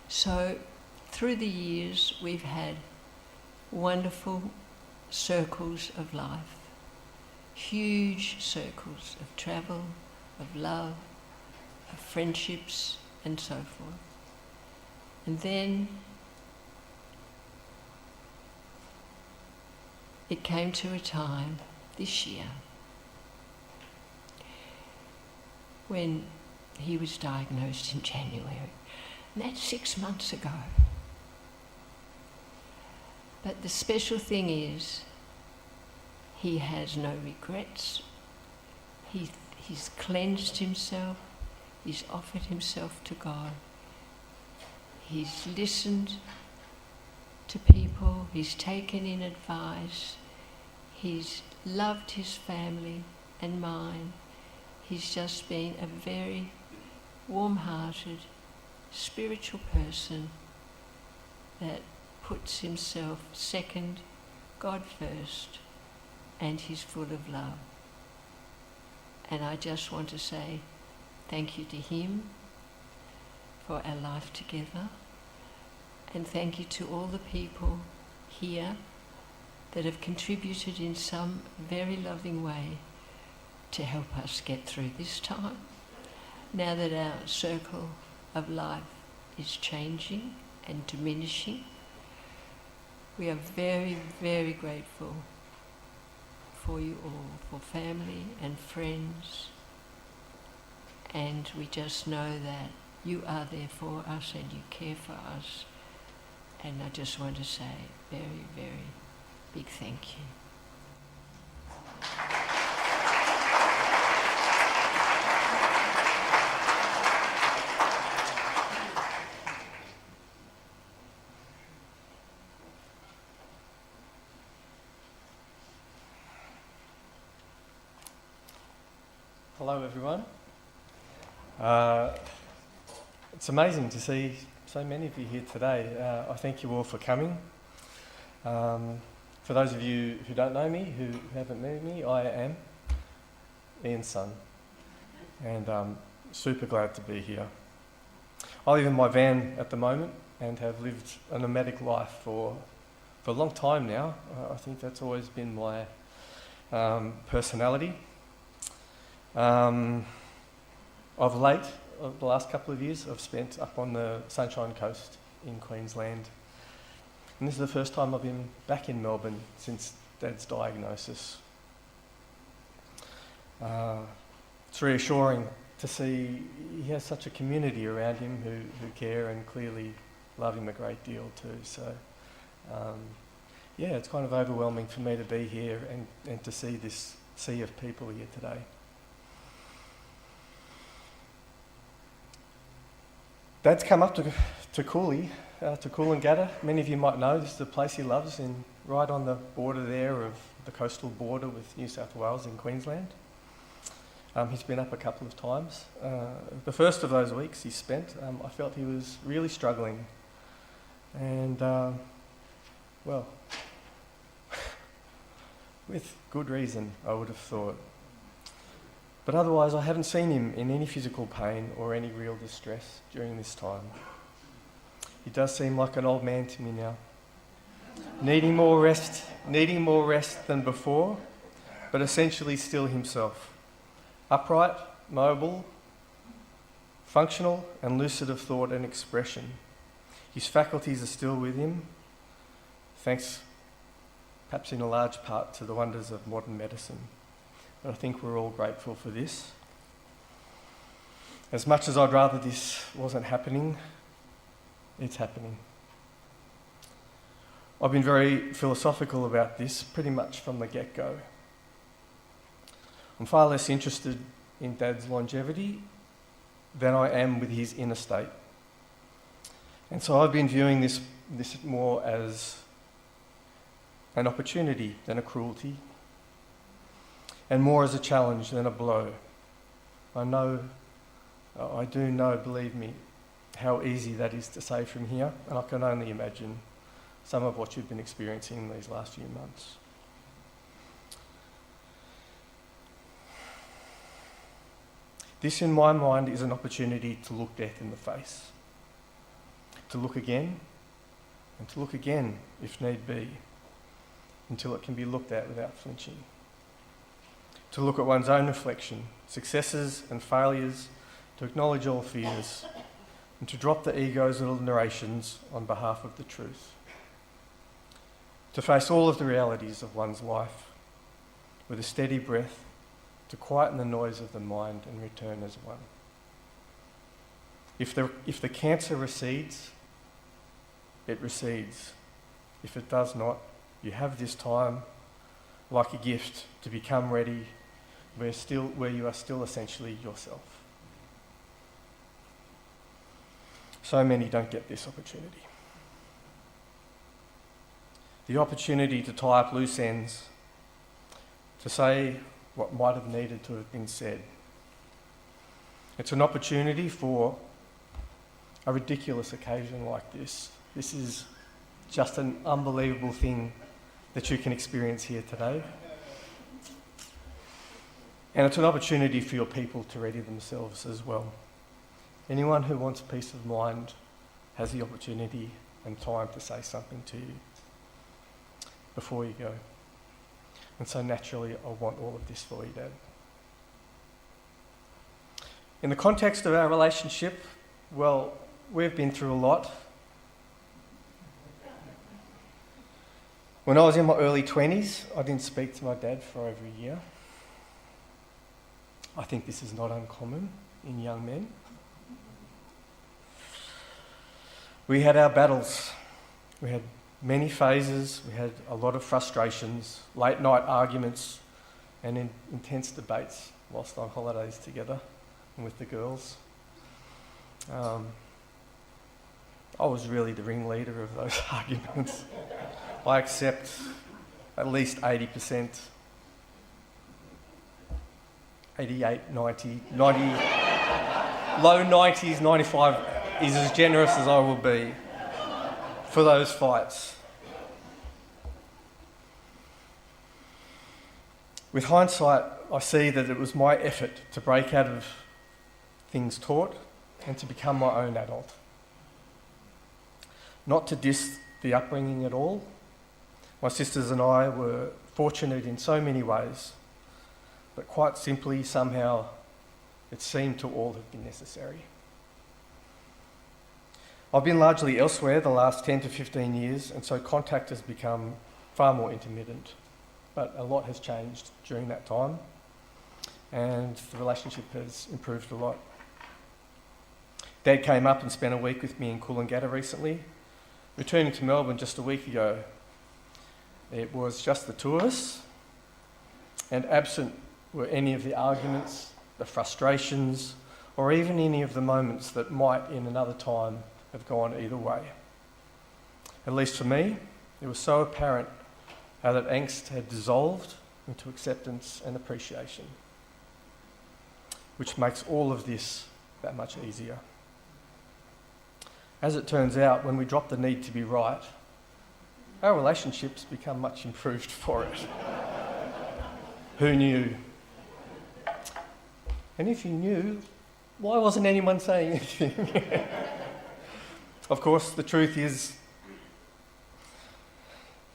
So through the years we've had wonderful circles of life, huge circles of travel, of love, of friendships, and so forth. And then it came to a time this year when he was diagnosed in January. And that's 6 months ago. But the special thing is, he has no regrets. He's cleansed himself. He's offered himself to God. He's listened to people. He's taken in advice. He's loved his family and mine. He's just been a very warm-hearted, spiritual person that puts himself second, God first, and he's full of love. And I just want to say thank you to him for our life together, and thank you to all the people here that have contributed in some very loving way to help us get through this time. Now that our circle of life is changing and diminishing, we are very, very grateful for you all, for family and friends, and we just know that you are there for us and you care for us, and I just want to say very, very big thank you. Hello everyone. It's amazing to see so many of you here today. I thank you all for coming. For those of you who don't know me, who haven't met me, I am Ian's son, and I'm super glad to be here. I live in my van at the moment and have lived a nomadic life for a long time now. I think that's always been my personality. Of late, the last couple of years, I've spent up on the Sunshine Coast in Queensland. And this is the first time I've been back in Melbourne since Dad's diagnosis. It's reassuring to see he has such a community around him who care and clearly love him a great deal too. So, it's kind of overwhelming for me to be here and to see this sea of people here today. Dad's come up to Cooley, to Coolangatta. Many of you might know this is the place he loves, right on the border there of the coastal border with New South Wales in Queensland. He's been up a couple of times. The first of those weeks he spent, I felt he was really struggling. And, with good reason, I would have thought. But otherwise, I haven't seen him in any physical pain or any real distress during this time. He does seem like an old man to me now, needing more rest than before, but essentially still himself. Upright, mobile, functional and lucid of thought and expression. His faculties are still with him, thanks perhaps in a large part to the wonders of modern medicine. And I think we're all grateful for this. As much as I'd rather this wasn't happening, it's happening. I've been very philosophical about this pretty much from the get-go. I'm far less interested in Dad's longevity than I am with his inner state. And so I've been viewing this more as an opportunity than a cruelty, and more as a challenge than a blow. I do know, believe me, how easy that is to say from here, and I can only imagine some of what you've been experiencing in these last few months. This, in my mind, is an opportunity to look death in the face, to look again, and to look again, if need be, until it can be looked at without flinching. to look at one's own reflection, successes and failures, to acknowledge all fears, and to drop the ego's little narrations on behalf of the truth. To face all of the realities of one's life with a steady breath, to quieten the noise of the mind and return as one. If the cancer recedes, it recedes. If it does not, you have this time like a gift to become ready where you are still essentially yourself. So many don't get this opportunity. The opportunity to tie up loose ends, to say what might have needed to have been said. It's an opportunity for a ridiculous occasion like this. This is just an unbelievable thing that you can experience here today. And it's an opportunity for your people to ready themselves as well. Anyone who wants peace of mind has the opportunity and time to say something to you before you go. And so naturally, I want all of this for you, Dad. In the context of our relationship, well, we've been through a lot. When I was in my early 20s, I didn't speak to my dad for over a year. I think this is not uncommon in young men. We had our battles. We had many phases. We had a lot of frustrations, late night arguments, and intense debates whilst on holidays together and with the girls. I was really the ringleader of those arguments. I accept at least 80%, 88, 90, low 90s, 95 is as generous as I will be for those fights. With hindsight, I see that it was my effort to break out of things taught and to become my own adult. Not to diss the upbringing at all. My sisters and I were fortunate in so many ways, but quite simply, somehow, it seemed to all have been necessary. I've been largely elsewhere the last 10 to 15 years, and so contact has become far more intermittent. But a lot has changed during that time, and the relationship has improved a lot. Dad came up and spent a week with me in Coolangatta recently. Returning to Melbourne just a week ago, it was just the two of us, and absent were any of the arguments, the frustrations, or even any of the moments that might in another time have gone either way. At least for me, it was so apparent how that angst had dissolved into acceptance and appreciation, which makes all of this that much easier. As it turns out, when we drop the need to be right, our relationships become much improved for it. Who knew? And if you knew, why wasn't anyone saying anything? Of course, the truth is,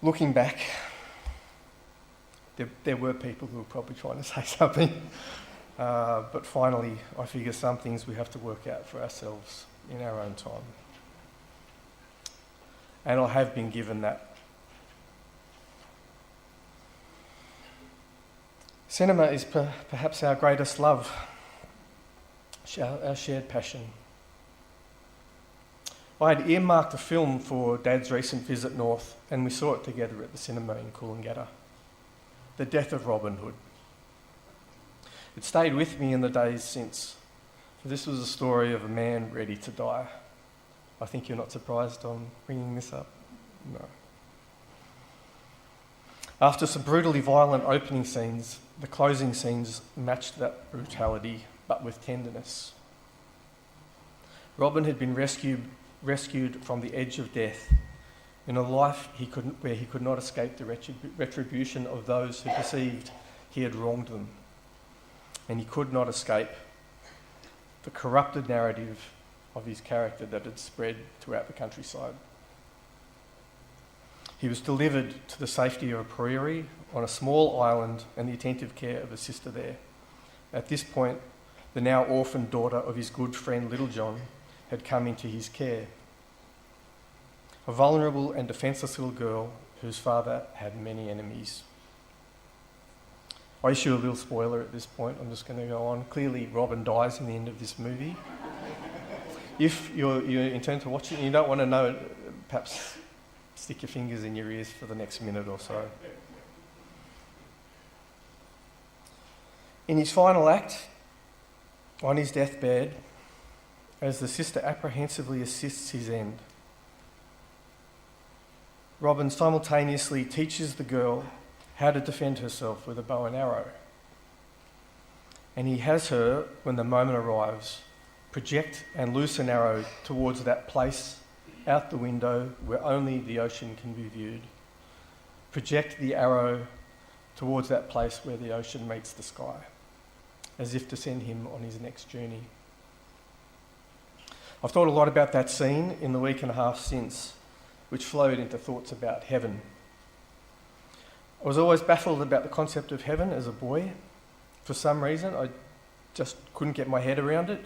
looking back, there were people who were probably trying to say something. But finally, I figure some things we have to work out for ourselves in our own time. And I have been given that. Cinema is perhaps our greatest love, our shared passion. I had earmarked a film for Dad's recent visit north, and we saw it together at the cinema in Coolangatta. The Death of Robin Hood. It stayed with me in the days since, for this was a story of a man ready to die. I think you're not surprised I'm bringing this up? No. After some brutally violent opening scenes, the closing scenes matched that brutality, but with tenderness. Robin had been rescued from the edge of death in a life where he could not escape the retribution of those who perceived he had wronged them. And he could not escape the corrupted narrative of his character that had spread throughout the countryside. He was delivered to the safety of a prairie on a small island and the attentive care of a sister there. At this point, the now orphaned daughter of his good friend Little John had come into his care. A vulnerable and defenceless little girl whose father had many enemies. I issue a little spoiler at this point. I'm just going to go on. Clearly, Robin dies in the end of this movie. If you intend to watch it and you don't want to know, perhaps stick your fingers in your ears for the next minute or so. In his final act, on his deathbed, as the sister apprehensively assists his end, Robin simultaneously teaches the girl how to defend herself with a bow and arrow. And he has her, when the moment arrives, project and loose an arrow towards that place out the window where only the ocean can be viewed. Project the arrow towards that place where the ocean meets the sky, as if to send him on his next journey. I've thought a lot about that scene in the week and a half since, which flowed into thoughts about heaven. I was always baffled about the concept of heaven as a boy. For some reason, I just couldn't get my head around it,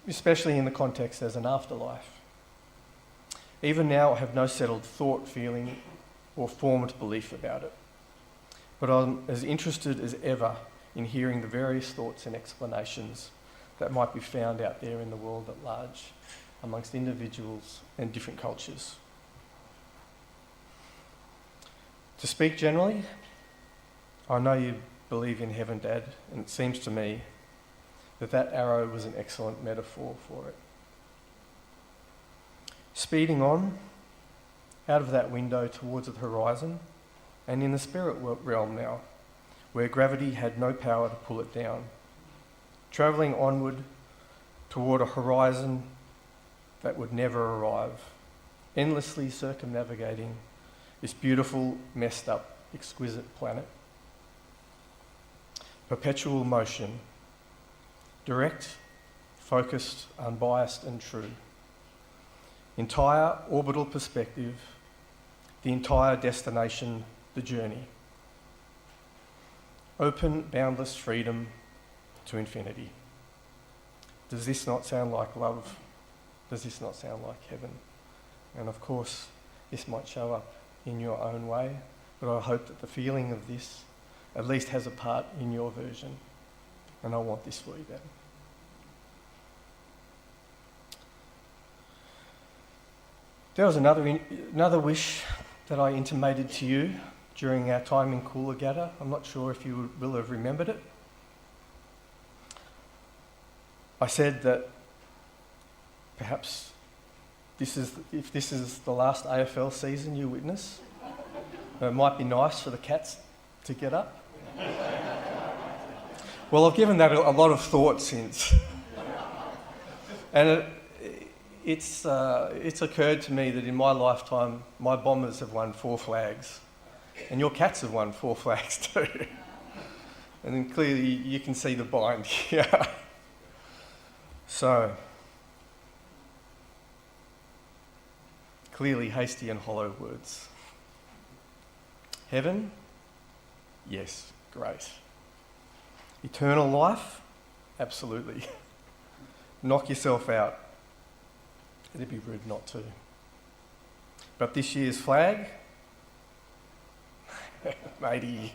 especially in the context as an afterlife. Even now, I have no settled thought, feeling, or formed belief about it. But I'm as interested as ever in hearing the various thoughts and explanations that might be found out there in the world at large, amongst individuals and different cultures. To speak generally, I know you believe in heaven, Dad, and it seems to me that arrow was an excellent metaphor for it. Speeding on, out of that window towards the horizon, and in the spirit realm now, where gravity had no power to pull it down, travelling onward toward a horizon that would never arrive, endlessly circumnavigating this beautiful, messed up, exquisite planet. Perpetual motion, direct, focused, unbiased and true. Entire orbital perspective, the entire destination, the journey. Open, boundless freedom to infinity. Does this not sound like love? Does this not sound like heaven? And of course, this might show up in your own way, but I hope that the feeling of this at least has a part in your version. And I want this for you, Dad. There was another wish that I intimated to you during our time in Coolangatta. I'm not sure if you will have remembered it. I said that perhaps if this is the last AFL season you witness, it might be nice for the Cats to get up. Well, I've given that a lot of thought since. And it's occurred to me that in my lifetime, my Bombers have won 4 flags. And your Cats have won 4 flags too. And then clearly you can see the bind here. So, clearly hasty and hollow words. Heaven? Yes, great. Eternal life? Absolutely. Knock yourself out. It'd be rude not to. But this year's flag? Matey,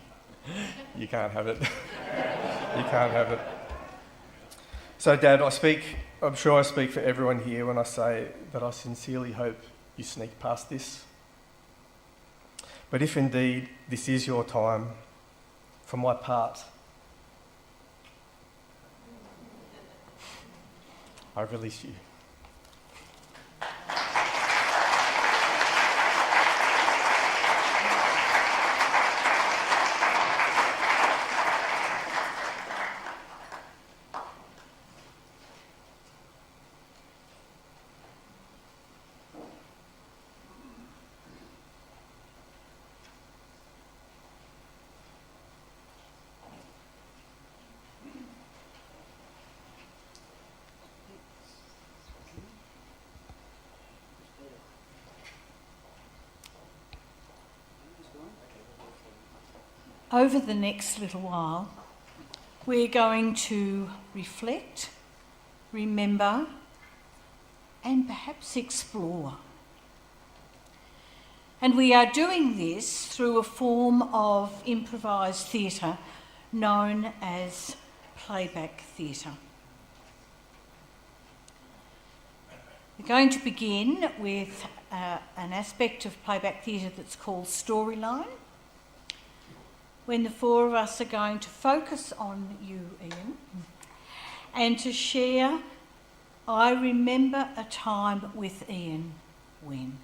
you can't have it. You can't have it. So, Dad, I'm sure I speak for everyone here when I say that I sincerely hope you sneak past this. But if indeed this is your time, for my part, I release you. over the next little while, we're going to reflect, remember, and perhaps explore. And we are doing this through a form of improvised theatre known as playback theatre. We're going to begin with an aspect of playback theatre that's called storyline, when the four of us are going to focus on you, Ian, and to share, I remember a time with Ian when.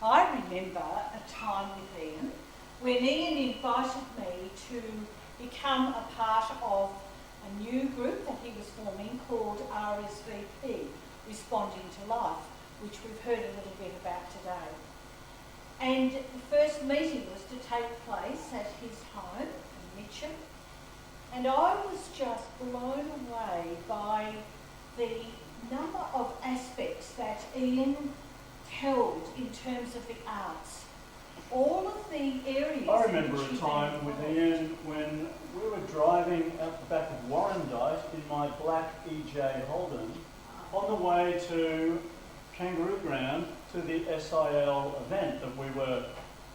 I remember a time with Ian when Ian invited me to become a part of a new group that he was forming called RSVP, Responding to Life, which we've heard a little bit about today. And the first meeting was to take place at his home in Mitcham, and I was just blown away by the number of aspects that Ian held in terms of the arts. All of the areas. I remember a time with Ian when we were driving out the back of Warrandyte in my black EJ Holden on the way to Kangaroo Ground to the SIL event that we were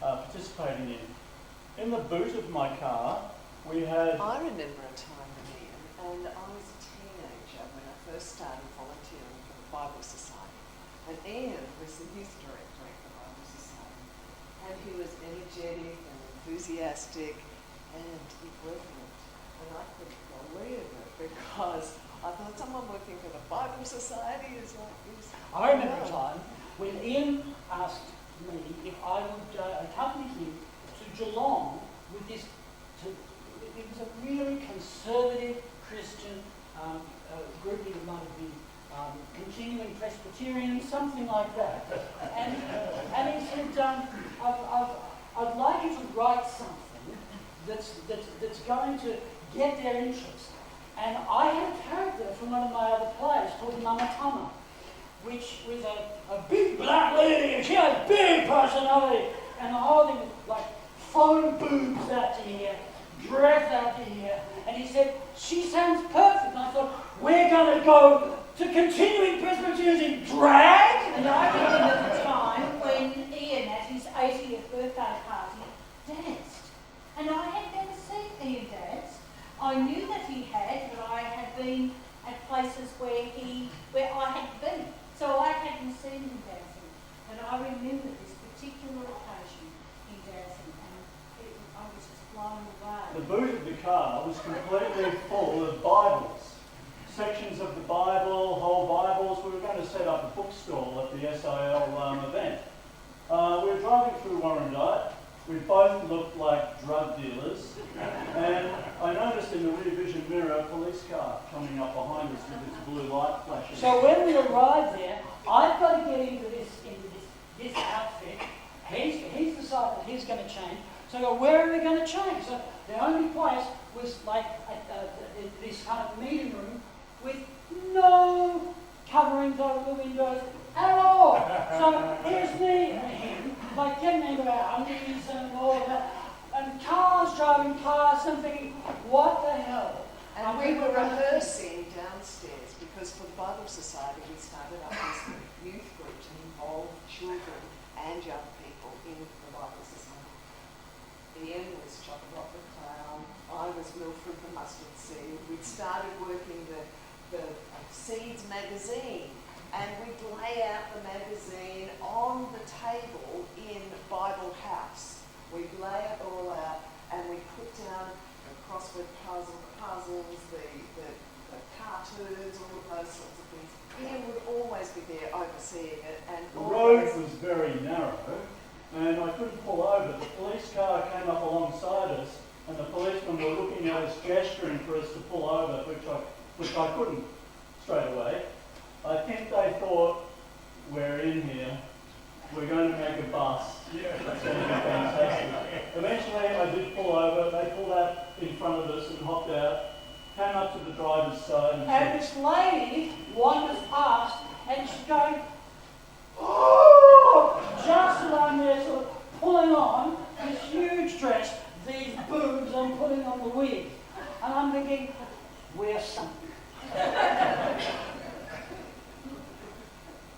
participating in. In the boot of my car, we had... I remember a time with Ian, and I was a teenager when I first started volunteering for the Bible Society. And Ian was the youth director at the Bible Society. And he was energetic and enthusiastic and irreverent. And I couldn't believe it because I thought someone working for the Bible Society is like this. I remember a time when Ian asked me if I would accompany him to Geelong with this. It was a really conservative Christian group. It might have been continuing Presbyterian, something like that. And he said, I'd like you to write something that's going to get their interest. And I had a character from one of my other plays called Mama Tama, which was a big black lady, and she had a big personality, and the whole thing was like foam boobs out to here, dress out to here. And he said, she sounds perfect. And I thought, we're going to go to continuing Presbyterians in drag? And I remember the time when Ian, at his 80th birthday party, danced. And I had never seen Ian dance. I knew that he had, but I had been at places where I hadn't been. So I hadn't seen him dancing. And I remember this particular occasion in dancing, and I was just blown away. The boot of the car was completely full of Bibles. Sections of the Bible, whole Bibles. We were going to set up a bookstall at the SIL event. We were driving through Warrandyte. We both looked like drug dealers. And I noticed in the rear vision mirror a police car coming up behind us with its blue light flashing. So when we arrived there, I've got to get into this outfit. He's decided that he's going to change. So I go, where are we going to change? So the only place was like this kind of meeting room with no coverings over the windows at all. So here's me and him, like getting into our undies and all of that. And cars driving past and thinking, what the hell? And we were rehearsing downstairs because for the Bible Society we started up this youth group to involve children and young people in the Bible Society. Ian was Chocolate the Clown, I was Wilfred the Mustard Seed. We'd started working the Seeds magazine, and we'd lay out the magazine on the table in Bible House. We'd lay it all out, and we'd put down the crossword puzzles, the cartoons, all of those sorts of things. Ian would always be there overseeing it. And the road was very narrow, and I couldn't pull over. The police car came up alongside us, and the policemen were looking at us, gesturing for us to pull over, which I couldn't straight away. I think they thought, we're in here, we're going to make a bust. That's going to be fantastic. Eventually I did pull over, they pulled out in front of us and hopped out, came up to the driver's side and And said, this lady wanders past and she's going, oh, just lying there sort of pulling on this huge dress, these boobs, and putting on the wig. And I'm thinking, we're sunk.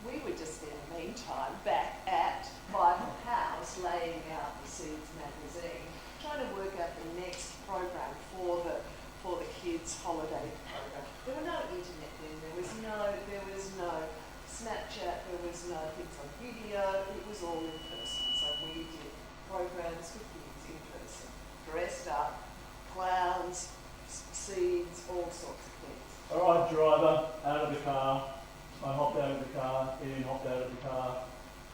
We were just in the meantime back at Whitehill House laying out the Seeds magazine, trying to work out the next program for the kids' holiday program. There were no internet then. There was no Snapchat. There was no things on video. It was all in person. So we did programs for kids in person, dressed up, clowns, seeds, all sorts of things. all right, driver, out of the car. I hopped out of the car, Ian hopped out of the car.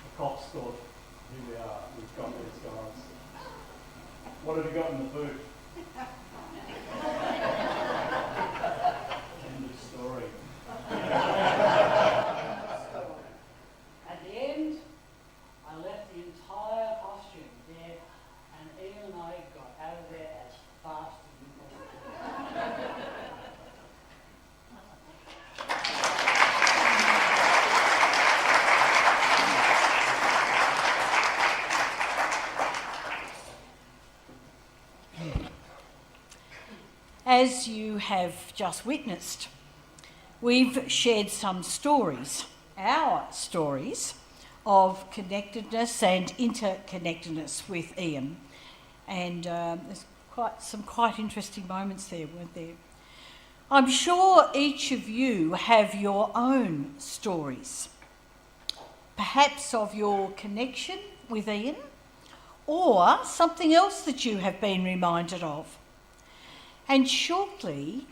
The cops thought, here we are, we've got these guys. What have you got in the boot? End of story. At the end, I left the entire costume there, and Ian and I got out of there as fast as we could. As you have just witnessed, we've shared some stories, our stories, of connectedness and interconnectedness with Ian. And there's some quite interesting moments there, weren't there? I'm sure each of you have your own stories, perhaps of your connection with Ian, or something else that you have been reminded of. And shortly,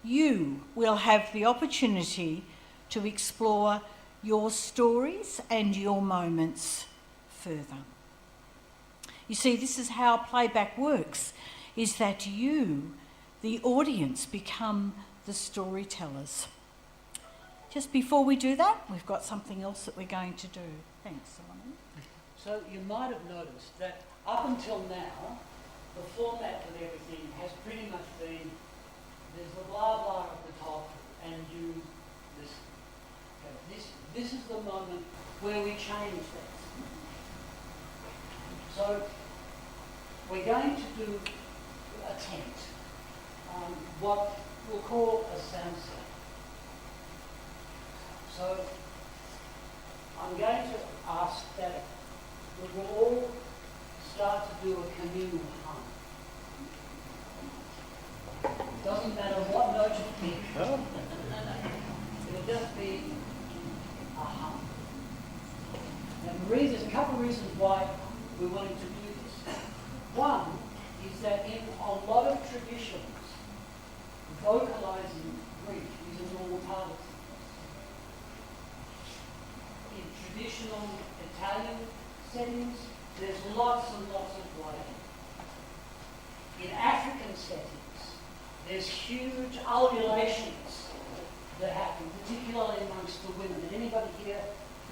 you will have the opportunity to explore your stories and your moments further. You see, this is how playback works, is that you, the audience, become the storytellers. Just before we do that, we've got something else that we're going to do. Thanks, Simon. So you might have noticed that up until now, the format of everything has pretty much been, there's the blah blah at the top, and you listen. Okay, this is the moment where we change things. So we're going to do attempt what we'll call a sound set. So I'm going to ask that we will all start to do a communal hum. It doesn't matter what note you pick. It'll just be a hum. Now there's a couple of reasons why we're wanting to do this. One is that in a lot of traditions, vocalizing Greek is a normal part of things. In traditional Italian settings, there's lots and lots of writing. In African settings, there's huge ululations that happen, particularly amongst the women. Is anybody here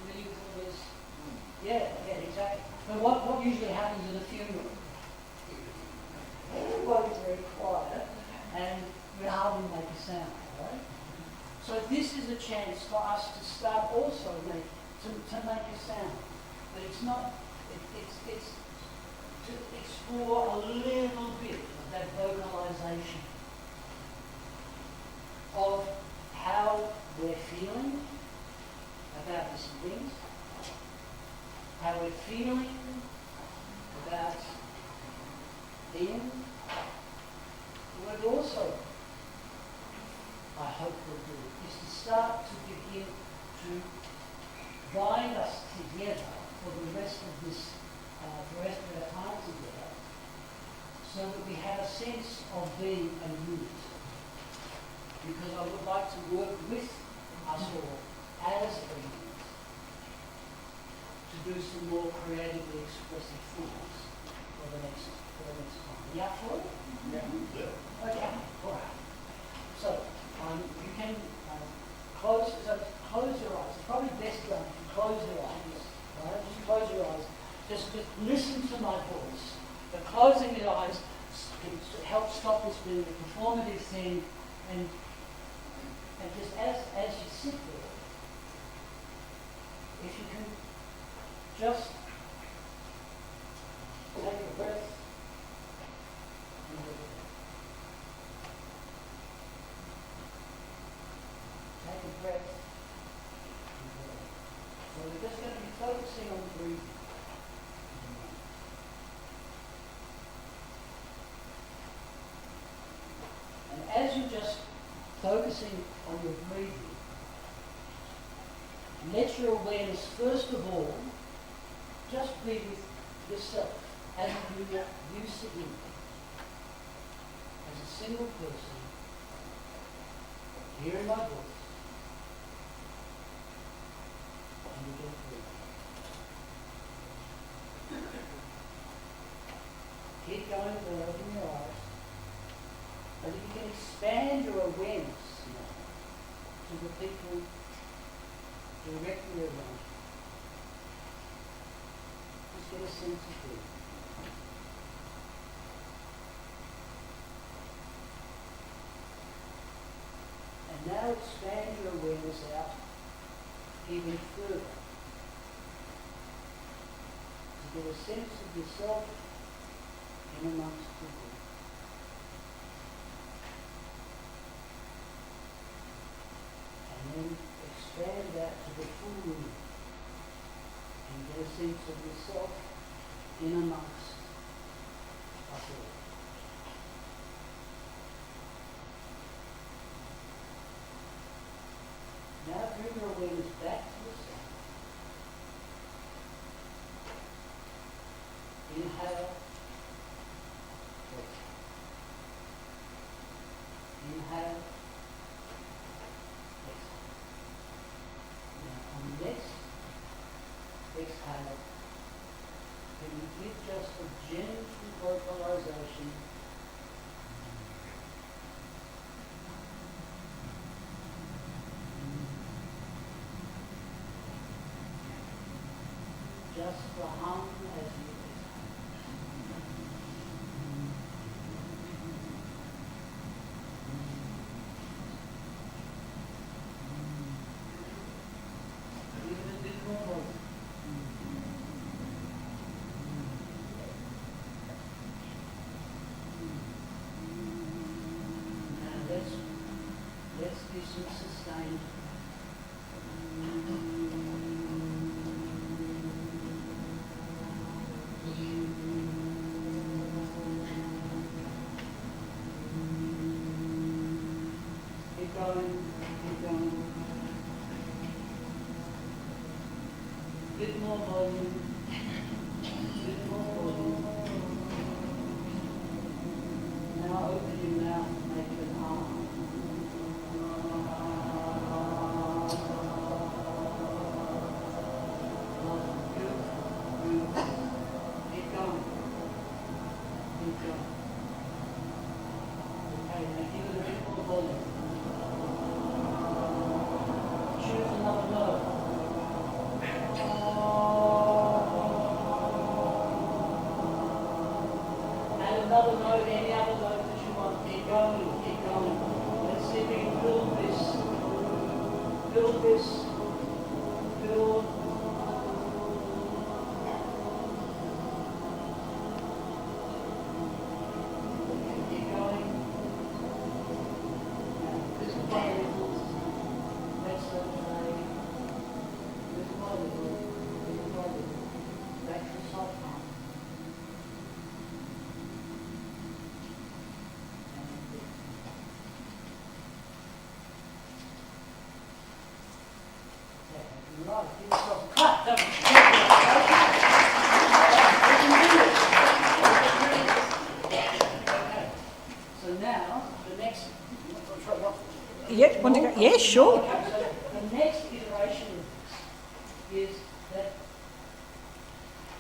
familiar with all this? Yeah, exactly. But what usually happens in a funeral? Everybody's very quiet and we hardly make a sound, right? So this is a chance for us to start also to make a sound. But it's not, it's to explore a little bit of that vocalization of how we're feeling about these things, how we're feeling about Ian. What also, I hope we'll do, is to start to begin to bind us together for the rest of this, the rest of our time together, so that we have a sense of being a unit. Because I would like to work with us all as a unit to do some more creatively expressive things for the next time. You up for it? Yeah. Okay. All right. So you can close your eyes. It's probably best done if you close your eyes. Right? Just close your eyes. Just listen to my voice. The closing your eyes can help stop this being a performative thing And just as you sit there, if you can just take a breath and take a breath. So we're just going to be focusing on breathing. And as you're just focusing on your breathing, let your awareness first of all just be with yourself as you sit in, as a single person, hearing my voice, and begin breathing. Keep going there, open your eyes, but if you can expand your awareness now to the people directly around you. Just get a sense of it. And now expand your awareness out even further to get a sense of yourself in amongst the group. And then expand that to the full room and get a sense of yourself in amongst us all. Now bring your awareness back to yourself. Inhale. Exhale. Inhale. On the next exhale, can you give just a gentle vocalization? Just the hum as you let's do some sustained. Keep going, keep going. Bit more volume. Bit more volume. Now open your mouth and make it arm. Another note, any other note that you want. Keep going, keep going. Let's see if we can build this. Build this. Build. Keep going. This is my little. Let's say. This is my little. This is my little. Back to the soft palm. Right, give yourself a clap. That was okay. So now, the next... Yeah, want to go? Yeah, sure. Okay, so the next iteration of this is that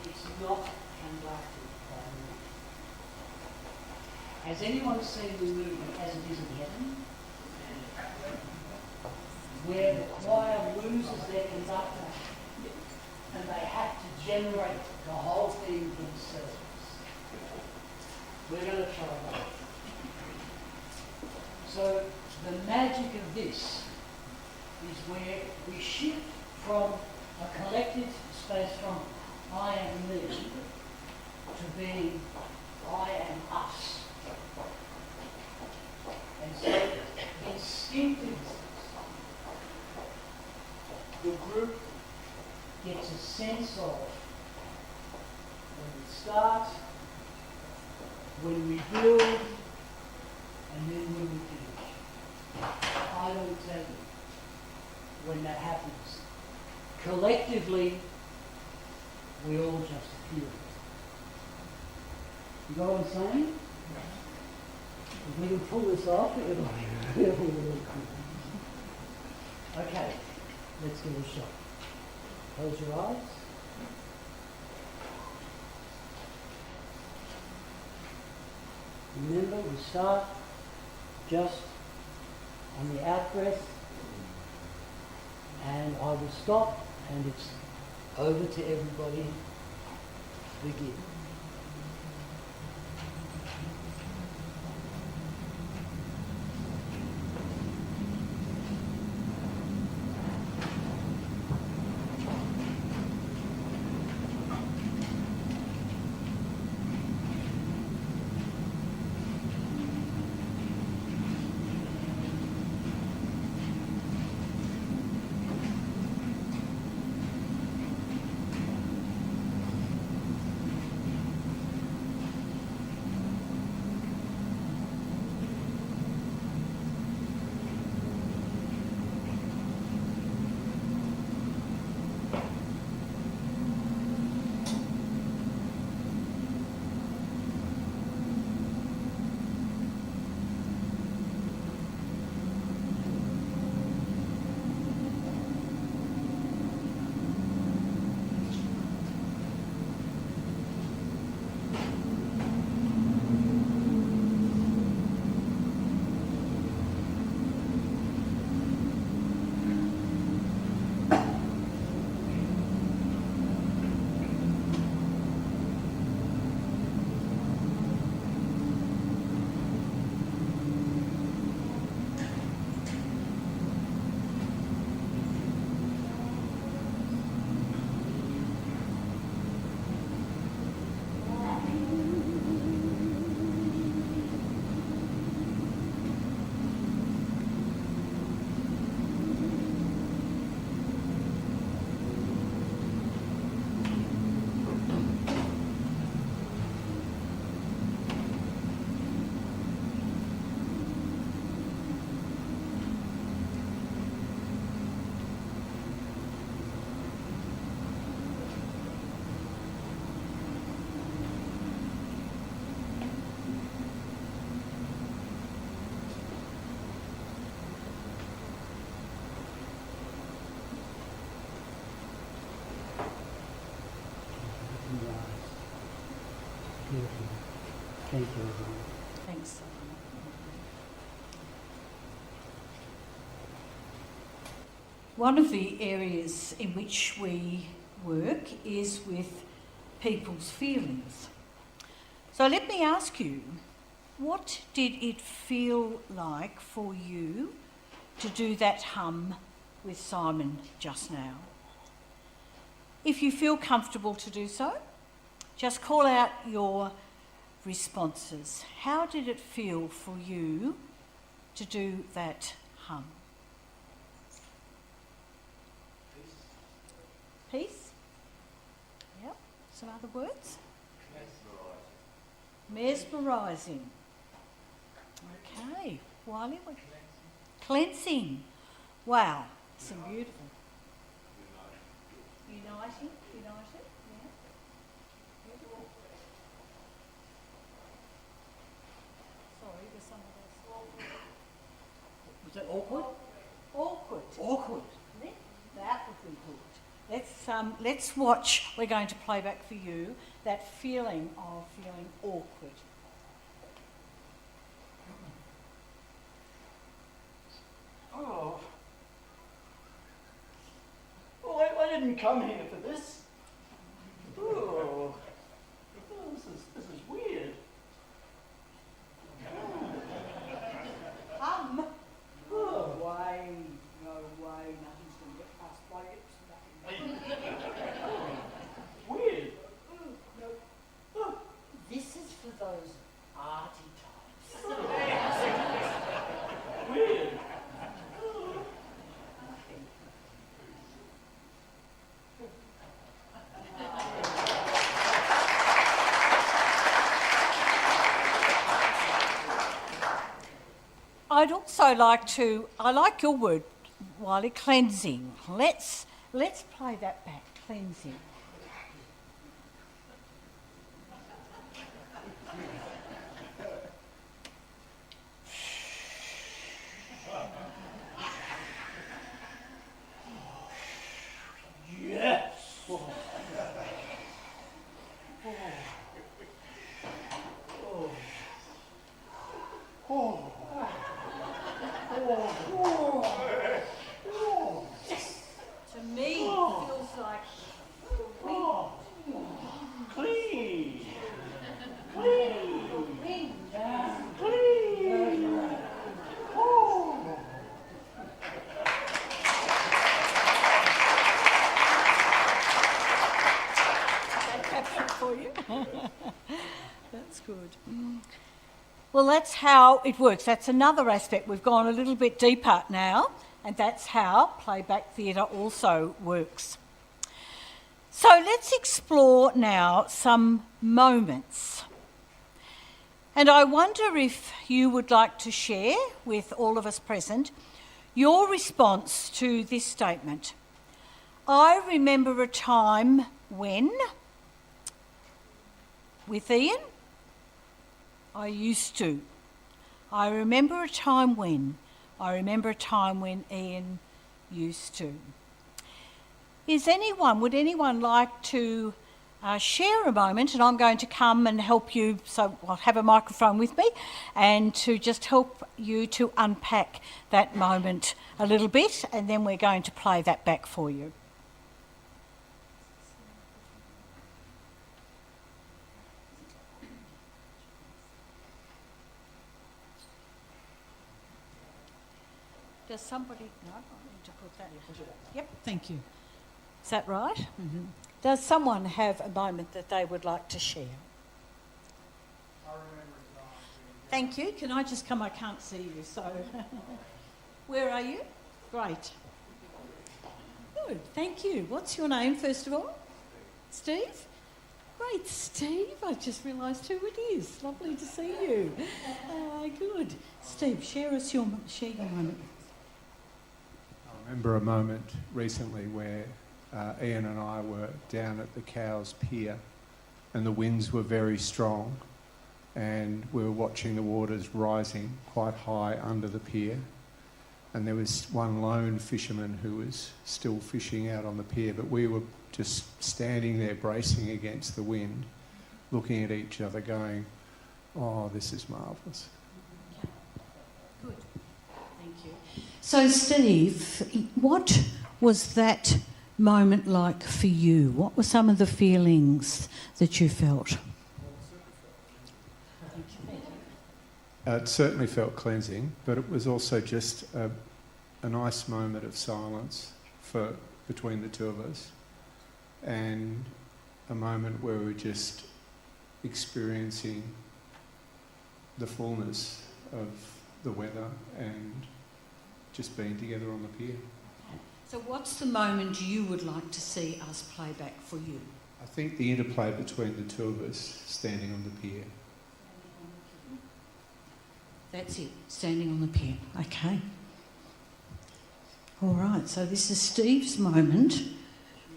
it's not conducted by me. Has anyone seen the movie As It Is in Heaven? Where the choir loses their conductor and they have to generate the whole thing themselves. We're going to try that. So the magic of this is where we shift from a collective space from I am me to being I am us. And so instinctively, the group gets a sense of when we start, when we build, and then when we finish. I will tell you when that happens. Collectively, we all just feel it. You know what I'm saying? If we can pull this off, it'll be really, really cool. Okay, let's give it a shot. Close your eyes. Remember, we start just on the out breath, and I will stop, and it's over to everybody. Begin. Beautiful. Thank you, everyone. Thanks. One of the areas in which we work is with people's feelings. So let me ask you, what did it feel like for you to do that hum with Simon just now? If you feel comfortable to do so, just call out your responses. How did it feel for you to do that hum? Peace? Yep. Some other words? Mesmerising. Okay. Wiley? Cleansing. Wow. Some beautiful. Uniting. Yeah. Sorry, there's someone else. Was that awkward? Awkward. Awkward. That would be good. Let's watch. We're going to play back for you that feeling of feeling awkward. Oh. Well, I didn't come here for this. Oh. Oh, this is weird. Hum. I'd also like to, I like your word, Wiley, cleansing. Let's play that back, cleansing. Yes. To me, it feels like the wind. Clean. The wind. Clean. That capture it for you. That's good. Well, that's how it works. That's another aspect. We've gone a little bit deeper now, and that's how playback theatre also works. So let's explore now some moments. And I wonder if you would like to share with all of us present your response to this statement. I remember a time when, with Ian, I used to. I remember a time when. I remember a time when Ian used to. Would anyone like to share a moment? And I'm going to come and help you, so I'll have a microphone with me, and to just help you to unpack that moment a little bit, and then we're going to play that back for you. Does somebody... No, I need to put that... Yep, thank you. Is that right? Mm-hmm. Does someone have a moment that they would like to share? I remember a time. Thank you. Can I just come? I can't see you, so... Where are you? Great. Good, thank you. What's your name, first of all? Steve? Great, Steve. I just realised who it is. Lovely to see you. Good. Steve, share your moment. I remember a moment recently where Ian and I were down at the Cows Pier and the winds were very strong and we were watching the waters rising quite high under the pier, and there was one lone fisherman who was still fishing out on the pier, but we were just standing there bracing against the wind, looking at each other going, oh, this is marvellous. Good. Thank you. So, Steve, what was that moment like for you? What were some of the feelings that you felt? It certainly felt cleansing, but it was also just a nice moment of silence between the two of us, and a moment where we were just experiencing the fullness of the weather and just being together on the pier. So what's the moment you would like to see us play back for you? I think the interplay between the two of us standing on the pier. That's it, standing on the pier. Okay. All right, so this is Steve's moment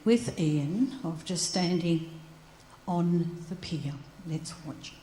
with Ian of just standing on the pier. Let's watch it.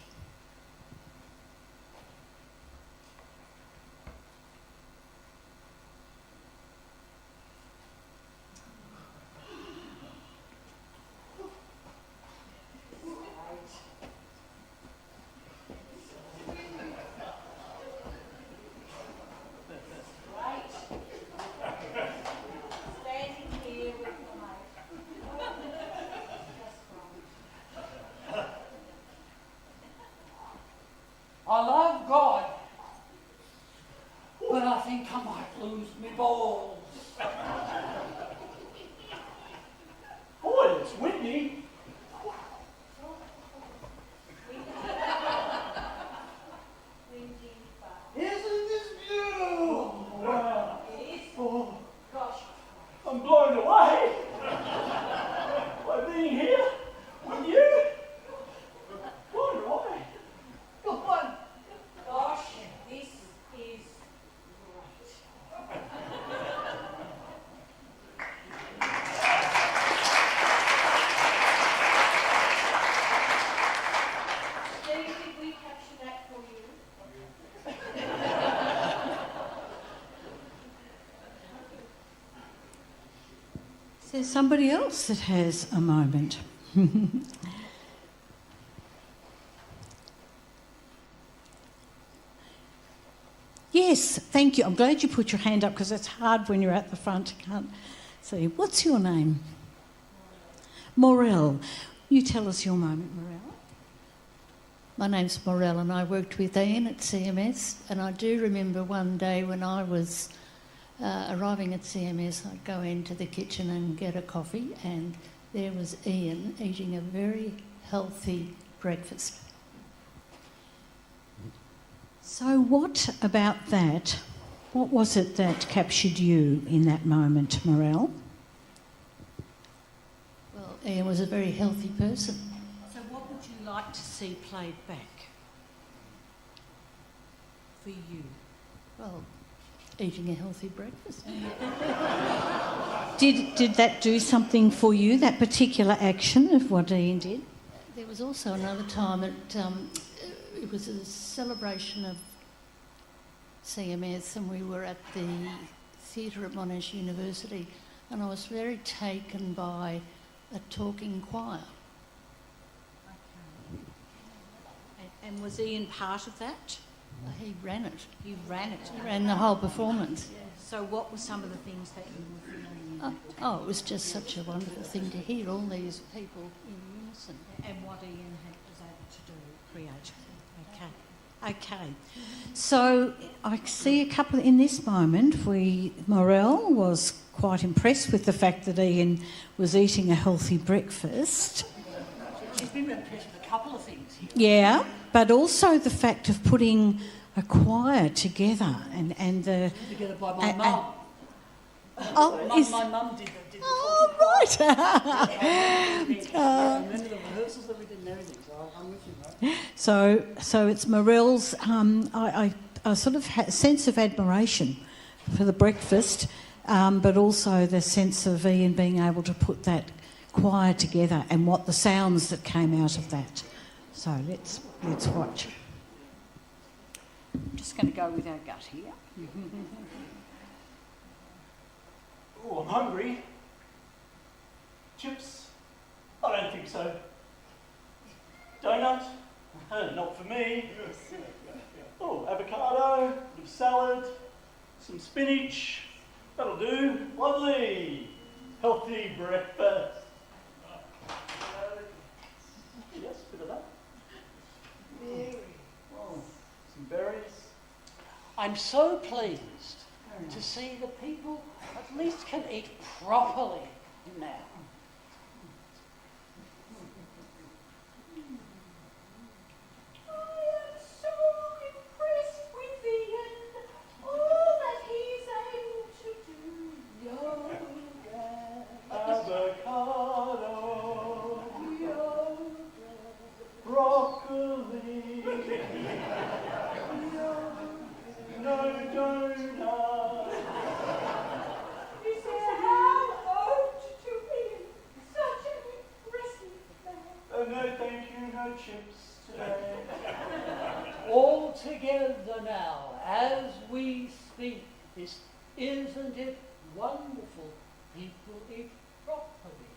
I love God, but I think I might lose my balls. Boy, it's windy. Isn't this beautiful? Oh, wow. Oh, gosh, I'm blown away by being here with you. Blown away. Come on. Gosh, this is Is there somebody else that has a moment? Yes, thank you. I'm glad you put your hand up because it's hard when you're at the front. You can't see. What's your name? Morel. You tell us your moment, Morel. My name's Morel and I worked with Ian at CMS, and I do remember one day when I was arriving at CMS, I'd go into the kitchen and get a coffee, and there was Ian eating a very healthy breakfast. So what about that? What was it that captured you in that moment, Morel? Well, Ian was a very healthy person. So what would you like to see played back for you? Well, eating a healthy breakfast. Did that do something for you, that particular action of what Ian did? There was also another time it was a celebration of CMS, and we were at the theatre at Monash University, and I was very taken by a talking choir. Okay. And was Ian part of that? He ran it. You ran it. He ran the whole performance. So what were some of the things that you were feeling? Oh, it was just such a wonderful thing to hear all these people in unison. And what Ian was able to do, create. Okay. So I see a couple in this moment. Morel was quite impressed with the fact that Ian was eating a healthy breakfast. She's been impressed with a couple of things here. Yeah, but also the fact of putting a choir together and the... Together by my mum. My mum did the right. I remember the rehearsals that we did and everything, so I'm with you, mate. So it's Morel's a sort of sense of admiration for the breakfast, but also the sense of Ian being able to put that choir together and what the sounds that came out of that. So let's watch. I'm just going to go with our gut here. Oh, I'm hungry. Chips? I don't think so. Donut? Not for me. Oh, avocado, some salad, some spinach. That'll do. Lovely. Healthy breakfast. Yes, a bit of that. Oh, some berries. I'm so pleased to see that people at least can eat properly now. Avocado, broccoli, no donut. You said how old to be such an impressive man. No thank you, no chips today. All together now, as we speak, isn't it wonderful? People eat properly.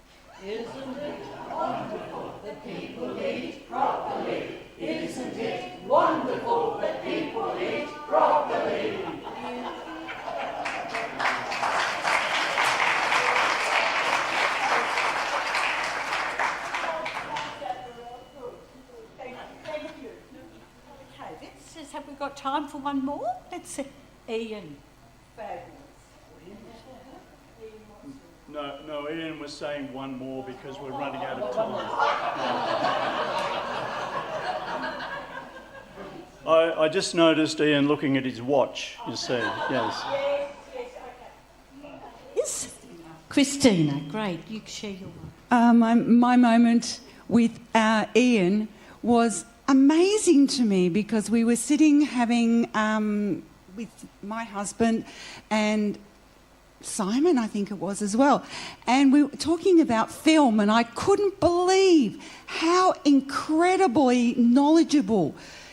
Isn't it wonderful that people eat properly? Isn't it wonderful that people eat properly? Thank you. Okay, have we got time for one more? Let's see. Ian. Fabulous. No, Ian was saying one more because we're running out of time. I just noticed Ian looking at his watch, you see, yes. Yes, Christina, great. You share your one. My moment with Ian was amazing to me because we were sitting having with my husband and Simon, I think it was as well, and we were talking about film, and I couldn't believe how incredibly knowledgeable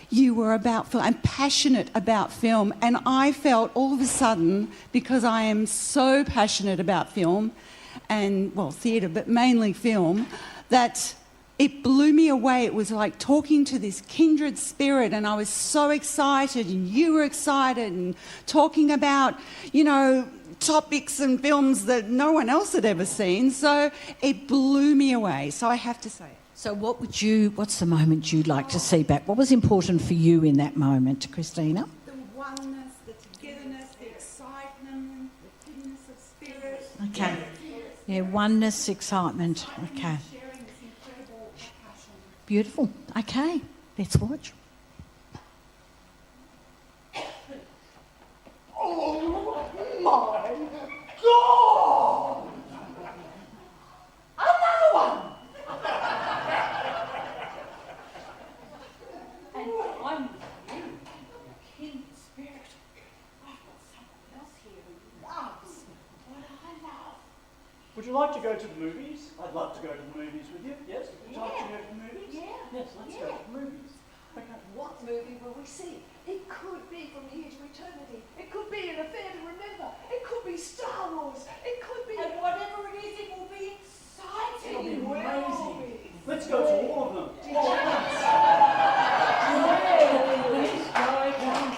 you were about film and passionate about film. And I felt all of a sudden, because I am so passionate about film, and, well, theatre, but mainly film, that it blew me away. It was like talking to this kindred spirit, and I was so excited, and you were excited, and talking about, you know, topics and films that no one else had ever seen. So it blew me away. So I have to say it. So what's the moment you'd like to see back? What was important for you in that moment, Christina? The oneness, the togetherness, the excitement, the goodness of spirit. Okay. Yeah, oneness, excitement. Okay. Sharing this incredible passion. Beautiful. Okay, let's watch. Oh my God! Another one! And I'm you, kindred spirit. I've got someone else here who loves what I love. Would you like to go to the movies? I'd love to go to the movies with you. Yes? Would you like to go to the movies? Yeah. Yes, let's go to the movies. Okay. What movie will we see? It could be From Here to Eternity. It could be An Affair to Remember. It could be Star Wars. It could be... And whatever it is, it will be exciting. It'll be Where are amazing. we? Let's go to all of them. Did All you- at once. Please go down.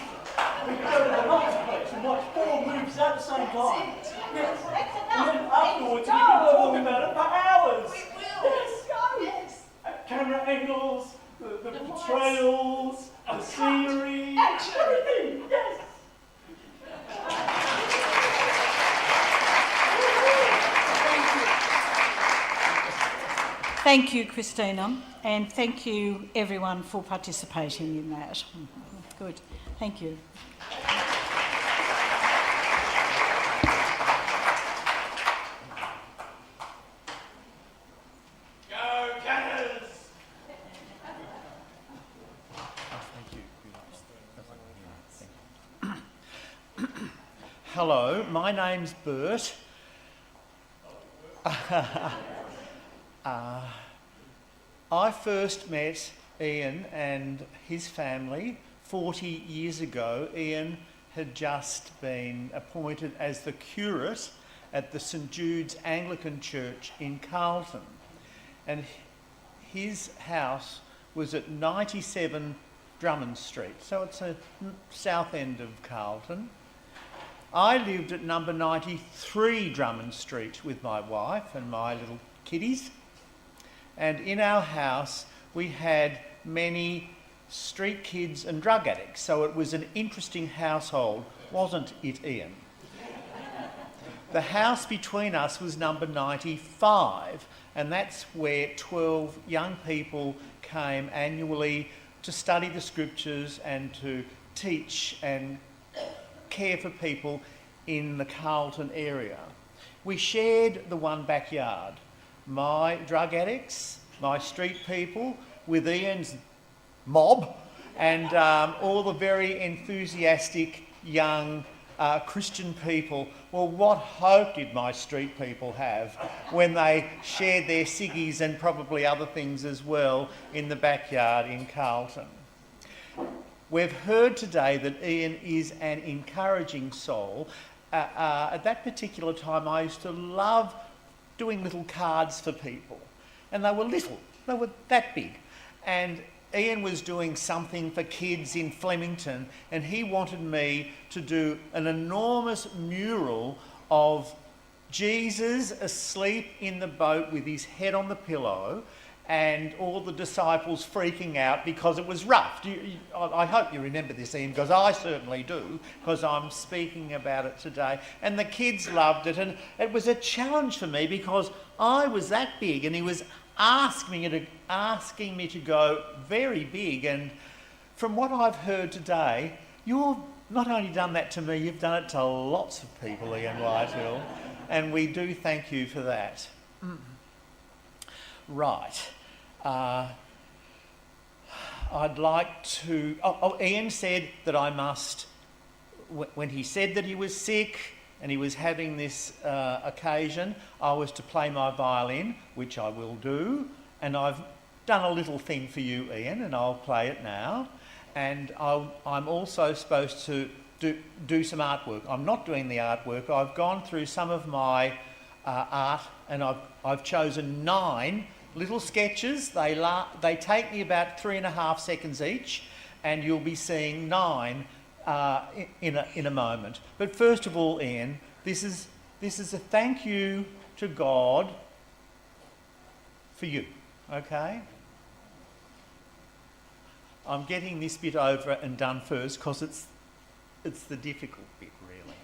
We can go to the marketplace and watch 4 movies at the same time. That's it. Yes. That's And then enough. afterwards, we Let's can go. talk about it for hours. We will. Yes. Let's go. Yes. Camera angles, the portrayals, the scenery, Action. everything. Yes. Thank you, Christina, and thank you everyone for participating in that. Good. Thank you. Go Canners! Hello, my name's Bert. I first met Ian and his family 40 years ago. Ian had just been appointed as the curate at the St Jude's Anglican Church in Carlton, and his house was at 97 Drummond Street, so it's a south end of Carlton. I lived at number 93 Drummond Street with my wife and my little kiddies, and in our house we had many street kids and drug addicts, so it was an interesting household, wasn't it, Ian? The house between us was number 95, and that's where 12 young people came annually to study the scriptures and to teach and care for people in the Carlton area. We shared the one backyard. My drug addicts, my street people, with Ian's mob, and all the very enthusiastic young Christian people. Well, what hope did my street people have when they shared their ciggies and probably other things as well in the backyard in Carlton? We've heard today that Ian is an encouraging soul. At that particular time, I used to love doing little cards for people, and they were little, they were that big. And Ian was doing something for kids in Flemington, and he wanted me to do an enormous mural of Jesus asleep in the boat with his head on the pillow, and all the disciples freaking out because it was rough. I hope you remember this, Ian, because I certainly do, because I'm speaking about it today. And the kids loved it, and it was a challenge for me because I was that big, and he was asking me to go very big. And from what I've heard today, you've not only done that to me, you've done it to lots of people, Ian Whitehill, and we do thank you for that. Right. I'd like to... Ian said that I must... When he said that he was sick and he was having this occasion, I was to play my violin, which I will do, and I've done a little thing for you, Ian, and I'll play it now. And I'm also supposed to do some artwork. I'm not doing the artwork. I've gone through some of my art, and I've chosen 9 little sketches. They take me about 3.5 seconds each, and you'll be seeing 9 in a moment. But first of all, Ian, this is a thank you to God for you, okay? I'm getting this bit over and done first because it's the difficult bit, really.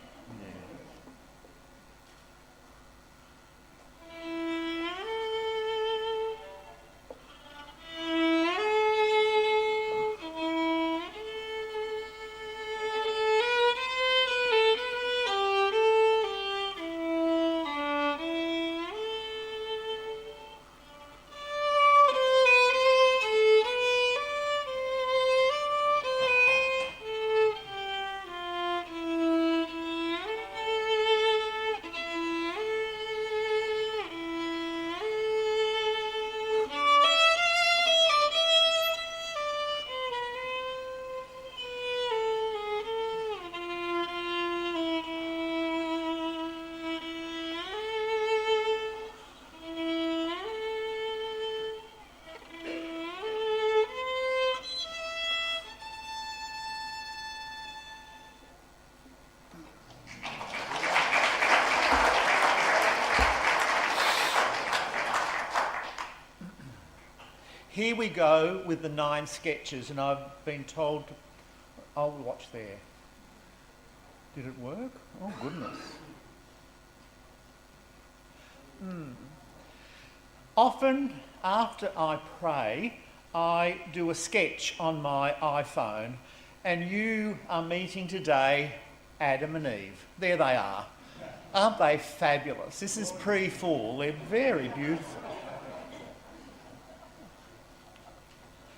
Here we go with the 9 sketches, and I've been told I'll watch there. Did it work? Oh, goodness. Often after I pray, I do a sketch on my iPhone, and you are meeting today Adam and Eve. There they are. Aren't they fabulous? This is pre-fall. They're very beautiful.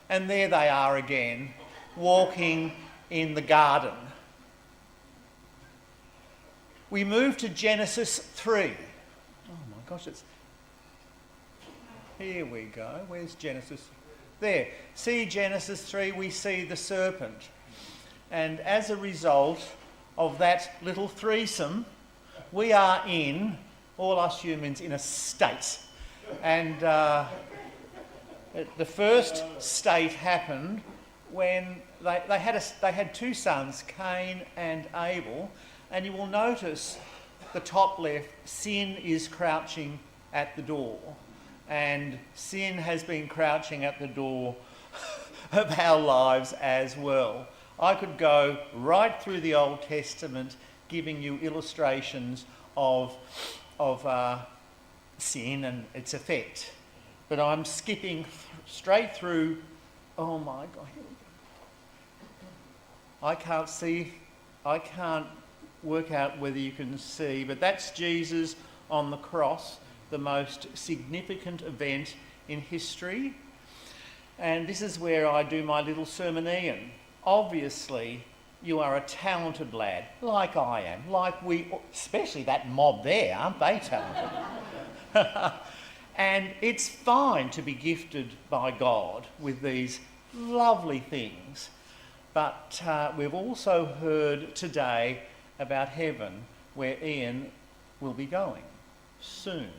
And there they are again, walking in the garden. We move to Genesis 3. Oh my gosh, here we go. Where's Genesis? There. See Genesis 3, we see the serpent. And as a result of that little threesome, we are all us humans, in a state. And the first state happened when they had 2 sons, Cain and Abel, and you will notice the top left, sin is crouching at the door, and sin has been crouching at the door of our lives as well. I could go right through the Old Testament giving you illustrations of sin and its effect. But I'm skipping straight through. Oh my God, here we go. I can't work out whether you can see, but that's Jesus on the cross, the most significant event in history. And this is where I do my little sermon, Ian. Obviously, you are a talented lad, like I am, like especially that mob there, aren't they talented? And it's fine to be gifted by God with these lovely things. But we've also heard today about heaven, where Ian will be going soon.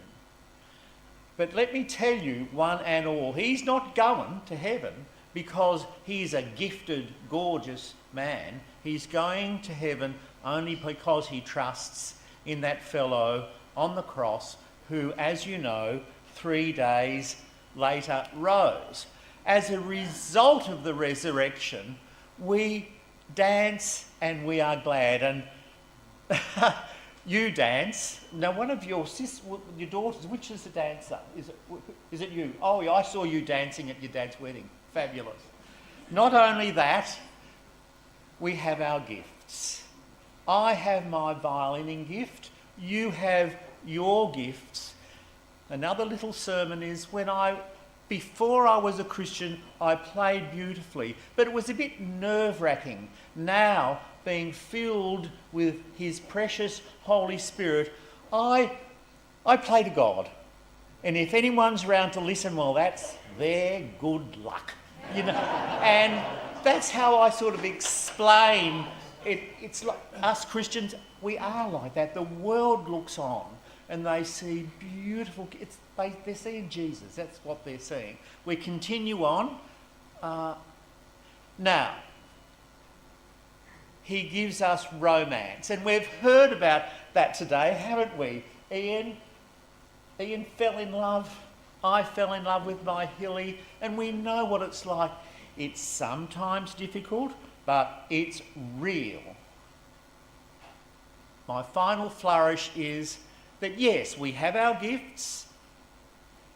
But let me tell you, one and all, he's not going to heaven because he's a gifted, gorgeous man. He's going to heaven only because he trusts in that fellow on the cross who, as you know, 3 days later rose. As a result of the resurrection, we dance and we are glad. And you dance. Now, one of your daughters, which is the dancer? Is it you? Oh, yeah, I saw you dancing at your dad's wedding. Fabulous. Not only that, we have our gifts. I have my violining gift. You have your gifts. Another little sermon is before I was a Christian, I played beautifully, but it was a bit nerve-wracking. Now, being filled with His precious Holy Spirit, I play to God. And if anyone's around to listen, well, that's their good luck, you know. And that's how I sort of explain it. It's like us Christians, we are like that. The world looks on and they see beautiful, they're seeing Jesus, that's what they're seeing. We continue on. Now, he gives us romance, and we've heard about that today, haven't we? Ian fell in love. I fell in love with my Hilly, and we know what it's like. It's sometimes difficult, but it's real. My final flourish is that yes, we have our gifts,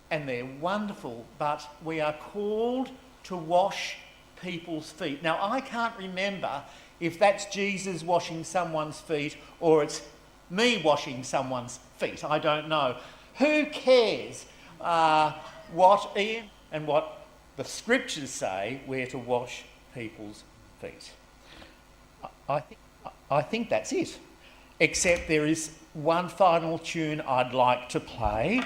and they're wonderful, but we are called to wash people's feet. Now, I can't remember if that's Jesus washing someone's feet or it's me washing someone's feet. I don't know. Who cares what Ian and what the scriptures say we're to wash people's feet? I think that's it. Except there is one final tune I'd like to play.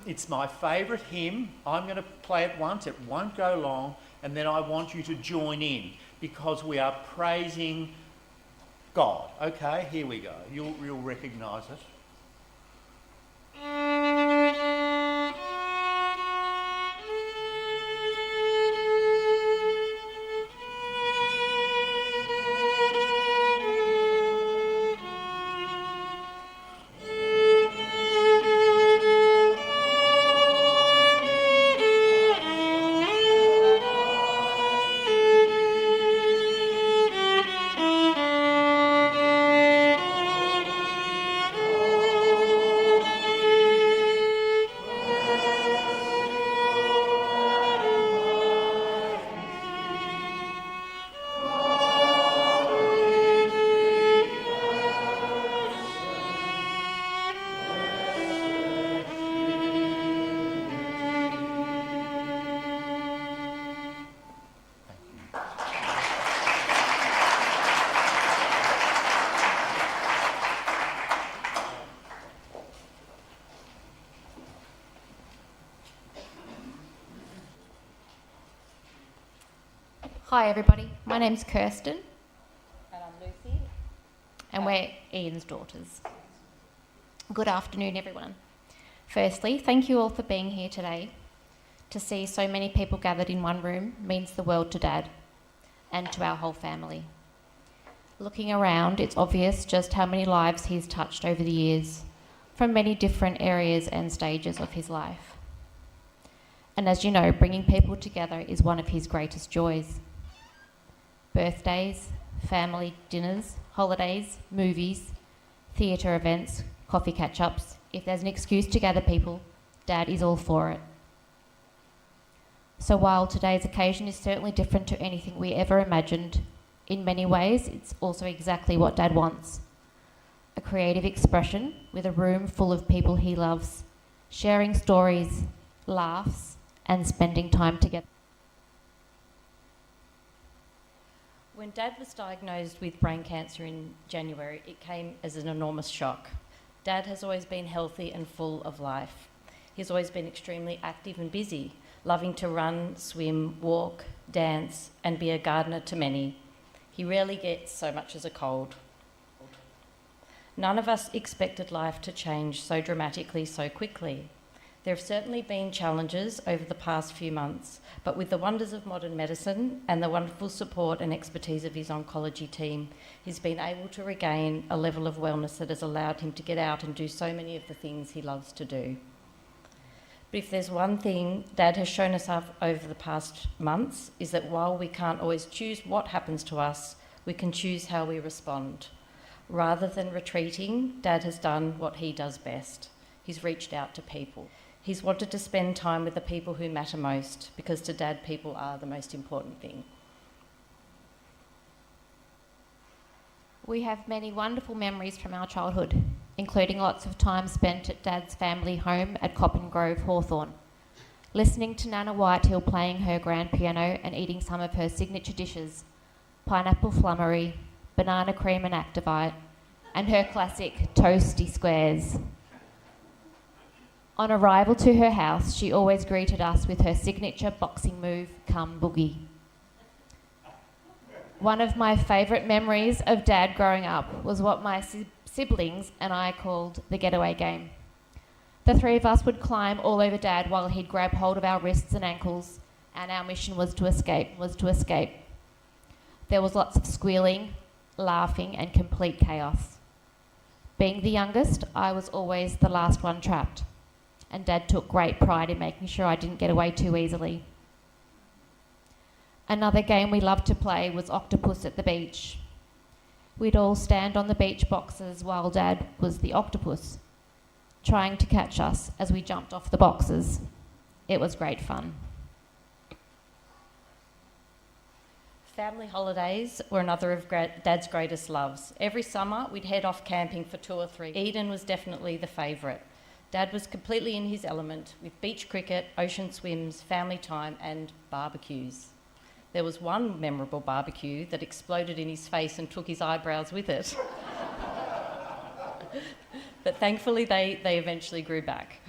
It's my favourite hymn. I'm going to play it once. It won't go long. And then I want you to join in because we are praising God. Okay, here we go. You'll recognise it. Hi everybody, my name's Kirsten. And I'm Lucy. And we're Ian's daughters. Good afternoon everyone. Firstly, thank you all for being here today. To see so many people gathered in one room means the world to Dad and to our whole family. Looking around, it's obvious just how many lives he's touched over the years, from many different areas and stages of his life. And as you know, bringing people together is one of his greatest joys. Birthdays, family dinners, holidays, movies, theatre events, coffee catch-ups. If there's an excuse to gather people, Dad is all for it. So while today's occasion is certainly different to anything we ever imagined, in many ways it's also exactly what Dad wants. A creative expression with a room full of people he loves, sharing stories, laughs, and spending time together. When Dad was diagnosed with brain cancer in January, it came as an enormous shock. Dad has always been healthy and full of life. He's always been extremely active and busy, loving to run, swim, walk, dance, and be a gardener to many. He rarely gets so much as a cold. None of us expected life to change so dramatically so quickly. There have certainly been challenges over the past few months, but with the wonders of modern medicine and the wonderful support and expertise of his oncology team, he's been able to regain a level of wellness that has allowed him to get out and do so many of the things he loves to do. But if there's one thing Dad has shown us over the past months is that while we can't always choose what happens to us, we can choose how we respond. Rather than retreating, Dad has done what he does best. He's reached out to people. He's wanted to spend time with the people who matter most, because to Dad, people are the most important thing. We have many wonderful memories from our childhood, including lots of time spent at Dad's family home at Coppin Grove, Hawthorn, listening to Nana Whitehill playing her grand piano and eating some of her signature dishes, pineapple flummery, banana cream and Activite, and her classic toasty squares. On arrival to her house, she always greeted us with her signature boxing move, come boogie. One of my favourite memories of Dad growing up was what my siblings and I called the getaway game. The three of us would climb all over Dad while he'd grab hold of our wrists and ankles, and our mission was to escape. There was lots of squealing, laughing, and complete chaos. Being the youngest, I was always the last one trapped, and Dad took great pride in making sure I didn't get away too easily. Another game we loved to play was octopus at the beach. We'd all stand on the beach boxes while Dad was the octopus, trying to catch us as we jumped off the boxes. It was great fun. Family holidays were another of Dad's greatest loves. Every summer, we'd head off camping for 2 or 3. Eden was definitely the favourite. Dad was completely in his element with beach cricket, ocean swims, family time and barbecues. There was one memorable barbecue that exploded in his face and took his eyebrows with it. But thankfully, they eventually grew back.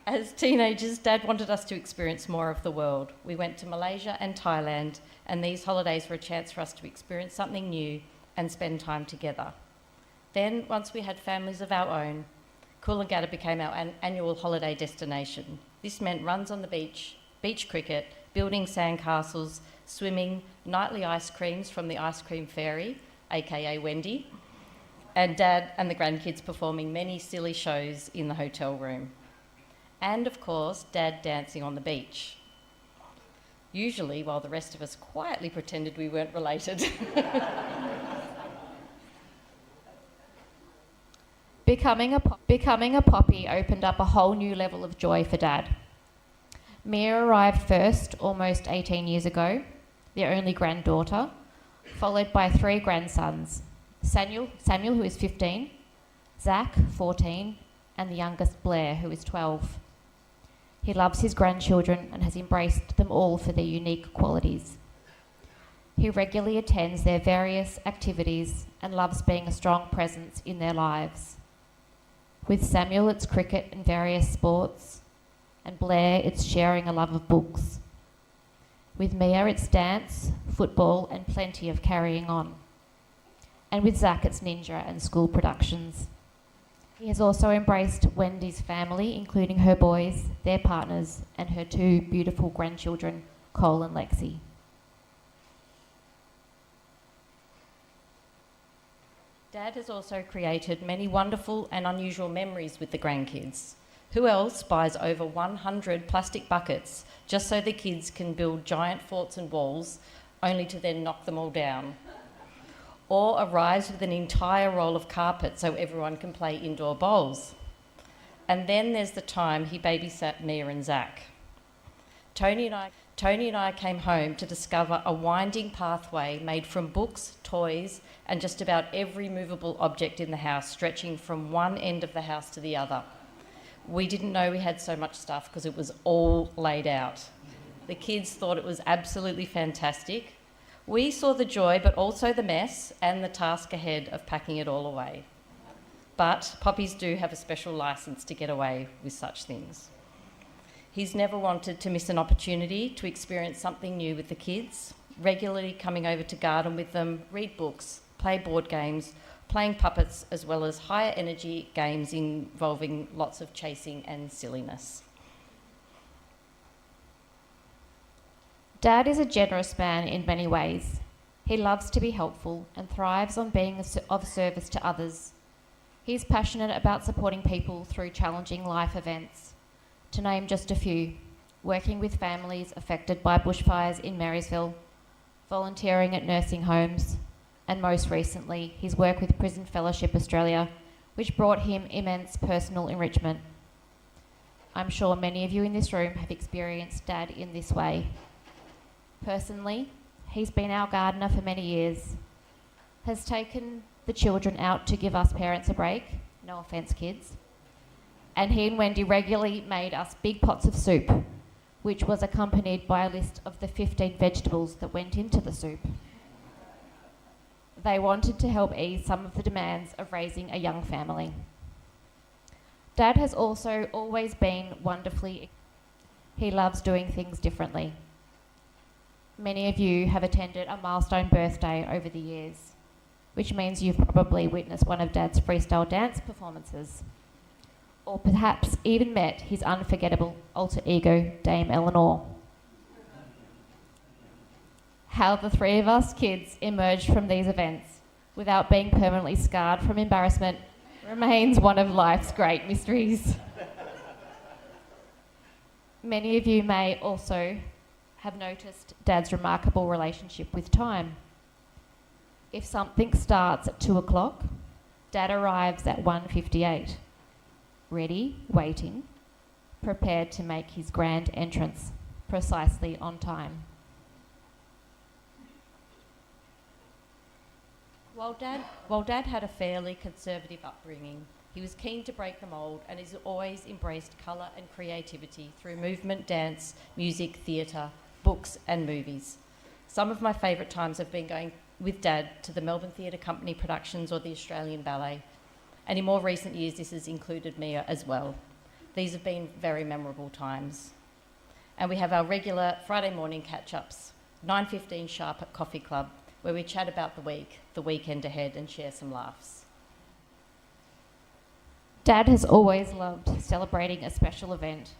As teenagers, Dad wanted us to experience more of the world. We went to Malaysia and Thailand, and these holidays were a chance for us to experience something new and spend time together. Then, once we had families of our own, Coolangatta became our annual holiday destination. This meant runs on the beach, beach cricket, building sandcastles, swimming, nightly ice creams from the ice cream fairy, aka Wendy, and Dad and the grandkids performing many silly shows in the hotel room. And of course, Dad dancing on the beach. Usually, while the rest of us quietly pretended we weren't related. Becoming a poppy opened up a whole new level of joy for Dad. Mia arrived first, almost 18 years ago, the only granddaughter, followed by 3 grandsons, Samuel, who is 15, Zach, 14, and the youngest, Blair, who is 12. He loves his grandchildren and has embraced them all for their unique qualities. He regularly attends their various activities and loves being a strong presence in their lives. With Samuel, it's cricket and various sports, and Blair, it's sharing a love of books. With Mia, it's dance, football, and plenty of carrying on. And with Zach, it's ninja and school productions. He has also embraced Wendy's family, including her boys, their partners, and her 2 beautiful grandchildren, Cole and Lexi. Dad has also created many wonderful and unusual memories with the grandkids. Who else buys over 100 plastic buckets just so the kids can build giant forts and walls, only to then knock them all down? Or arrives with an entire roll of carpet so everyone can play indoor bowls. And then there's the time he babysat Mia and Zach. Tony and I came home to discover a winding pathway made from books, toys, and just about every movable object in the house, stretching from one end of the house to the other. We didn't know we had so much stuff because it was all laid out. The kids thought it was absolutely fantastic. We saw the joy, but also the mess and the task ahead of packing it all away. But poppies do have a special licence to get away with such things. He's never wanted to miss an opportunity to experience something new with the kids, regularly coming over to garden with them, read books, play board games, playing puppets, as well as higher energy games involving lots of chasing and silliness. Dad is a generous man in many ways. He loves to be helpful and thrives on being of service to others. He's passionate about supporting people through challenging life events. To name just a few, working with families affected by bushfires in Marysville, volunteering at nursing homes, and most recently, his work with Prison Fellowship Australia, which brought him immense personal enrichment. I'm sure many of you in this room have experienced Dad in this way. Personally, he's been our gardener for many years, has taken the children out to give us parents a break, no offence kids, and he and Wendy regularly made us big pots of soup, which was accompanied by a list of the 15 vegetables that went into the soup. They wanted to help ease some of the demands of raising a young family. Dad has also always been wonderfully. He loves doing things differently. Many of you have attended a milestone birthday over the years. which means you've probably witnessed one of Dad's freestyle dance performances, or perhaps even met his unforgettable alter ego, Dame Eleanor. How the three of us kids emerged from these events without being permanently scarred from embarrassment remains one of life's great mysteries. Many of you may also have noticed Dad's remarkable relationship with time. If something starts at 2 o'clock, Dad arrives at 1:58, ready, waiting, prepared to make his grand entrance, precisely on time. While Dad had a fairly conservative upbringing, he was keen to break the mould and has always embraced colour and creativity through movement, dance, music, theatre, books and movies. Some of my favourite times have been going with Dad to the Melbourne Theatre Company productions or the Australian Ballet, and in more recent years this has included me as well. These have been very memorable times. And we have our regular Friday morning catch-ups, 9:15 sharp at Coffee Club, where we chat about the week, the weekend ahead and share some laughs. Dad has always loved celebrating a special event,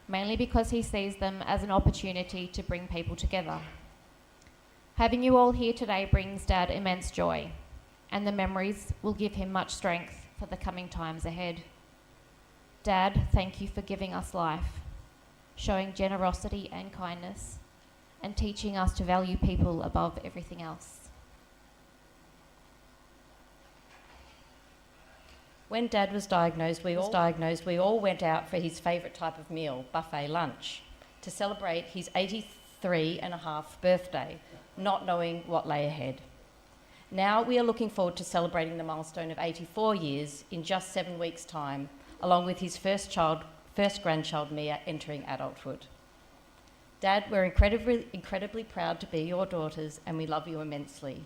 mainly because he sees them as an opportunity to bring people together. Having you all here today brings Dad immense joy, and the memories will give him much strength for the coming times ahead. Dad, thank you for giving us life, showing generosity and kindness, and teaching us to value people above everything else. When Dad was diagnosed, we all went out for his favourite type of meal, buffet lunch, to celebrate his 83.5 birthday, not knowing what lay ahead. Now we are looking forward to celebrating the milestone of 84 years in just 7 weeks' time, along with his first grandchild, Mia, entering adulthood. Dad, we're incredibly proud to be your daughters and we love you immensely.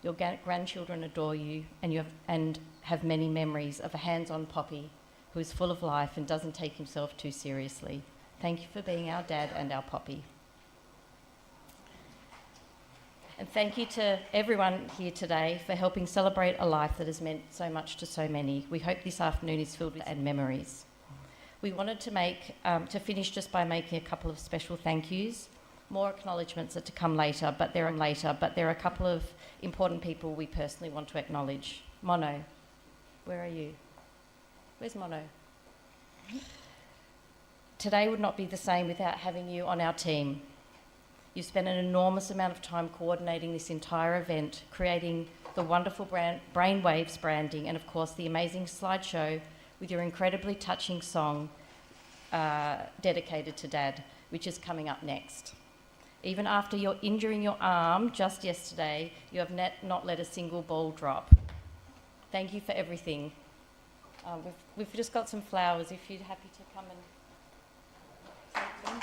Your grandchildren adore you and have many memories of a hands-on Poppy who is full of life and doesn't take himself too seriously. Thank you for being our Dad and our Poppy. And thank you to everyone here today for helping celebrate a life that has meant so much to so many. We hope this afternoon is filled with memories. We wanted to finish just by making a couple of special thank yous. More acknowledgements are to come later, but there are a couple of important people we personally want to acknowledge. Mono, where are you? Where's Mono? Today would not be the same without having you on our team. You've spent an enormous amount of time coordinating this entire event, creating the wonderful Brainwaves branding, and of course the amazing slideshow with your incredibly touching song dedicated to Dad, which is coming up next. Even after you're injuring your arm just yesterday, you have not let a single ball drop. Thank you for everything. We've just got some flowers if you're happy to come and take them.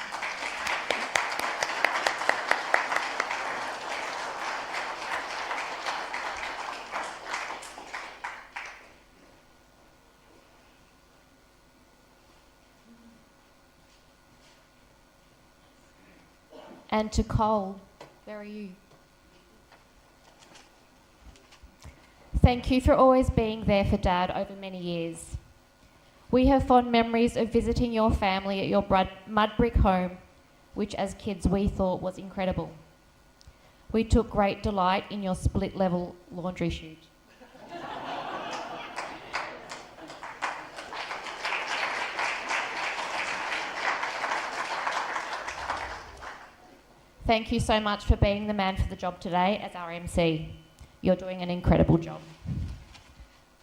And to Cole, where are you? Thank you for always being there for Dad over many years. We have fond memories of visiting your family at your mud brick home, which as kids we thought was incredible. We took great delight in your split-level laundry chute. Thank you so much for being the man for the job today as our MC. You're doing an incredible job.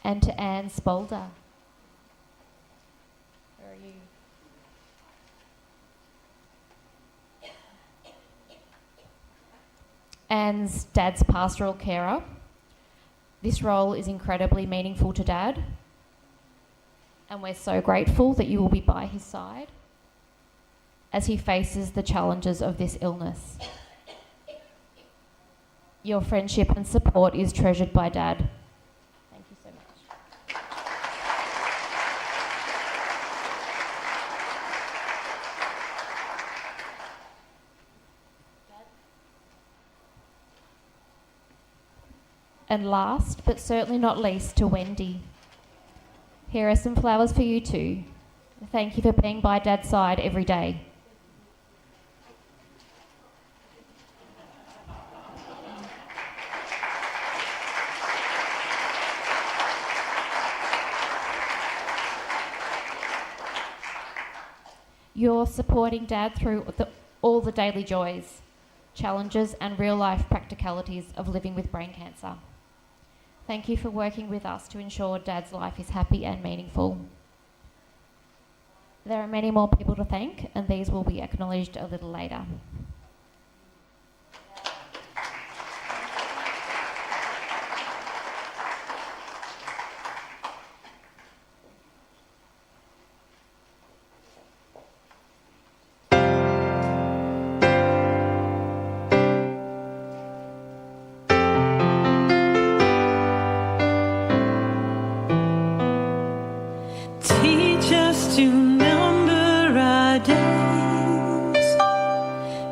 And to Anne Spolder. Where are you? Anne's Dad's pastoral carer. This role is incredibly meaningful to Dad, and we're so grateful that you will be by his side as he faces the challenges of this illness. Your friendship and support is treasured by Dad. Thank you so much. And last, but certainly not least, to Wendy. Here are some flowers for you too. Thank you for being by Dad's side every day. You're supporting Dad through all the daily joys, challenges and real-life practicalities of living with brain cancer. Thank you for working with us to ensure Dad's life is happy and meaningful. There are many more people to thank, and these will be acknowledged a little later. Teach us to number our days,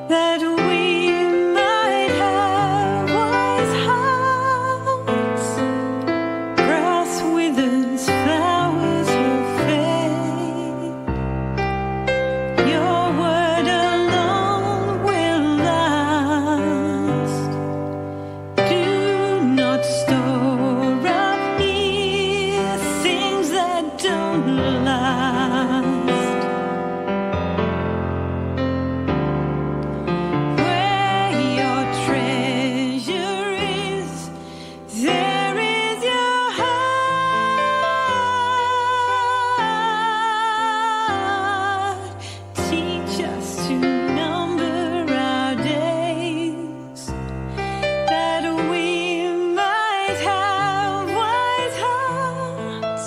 that we might have wise hearts. Grass withers, flowers will fade. Your word alone will last. Do not store up here things that don't last. Where your treasure is, there is your heart. Teach us to number our days, that we might have wise hearts.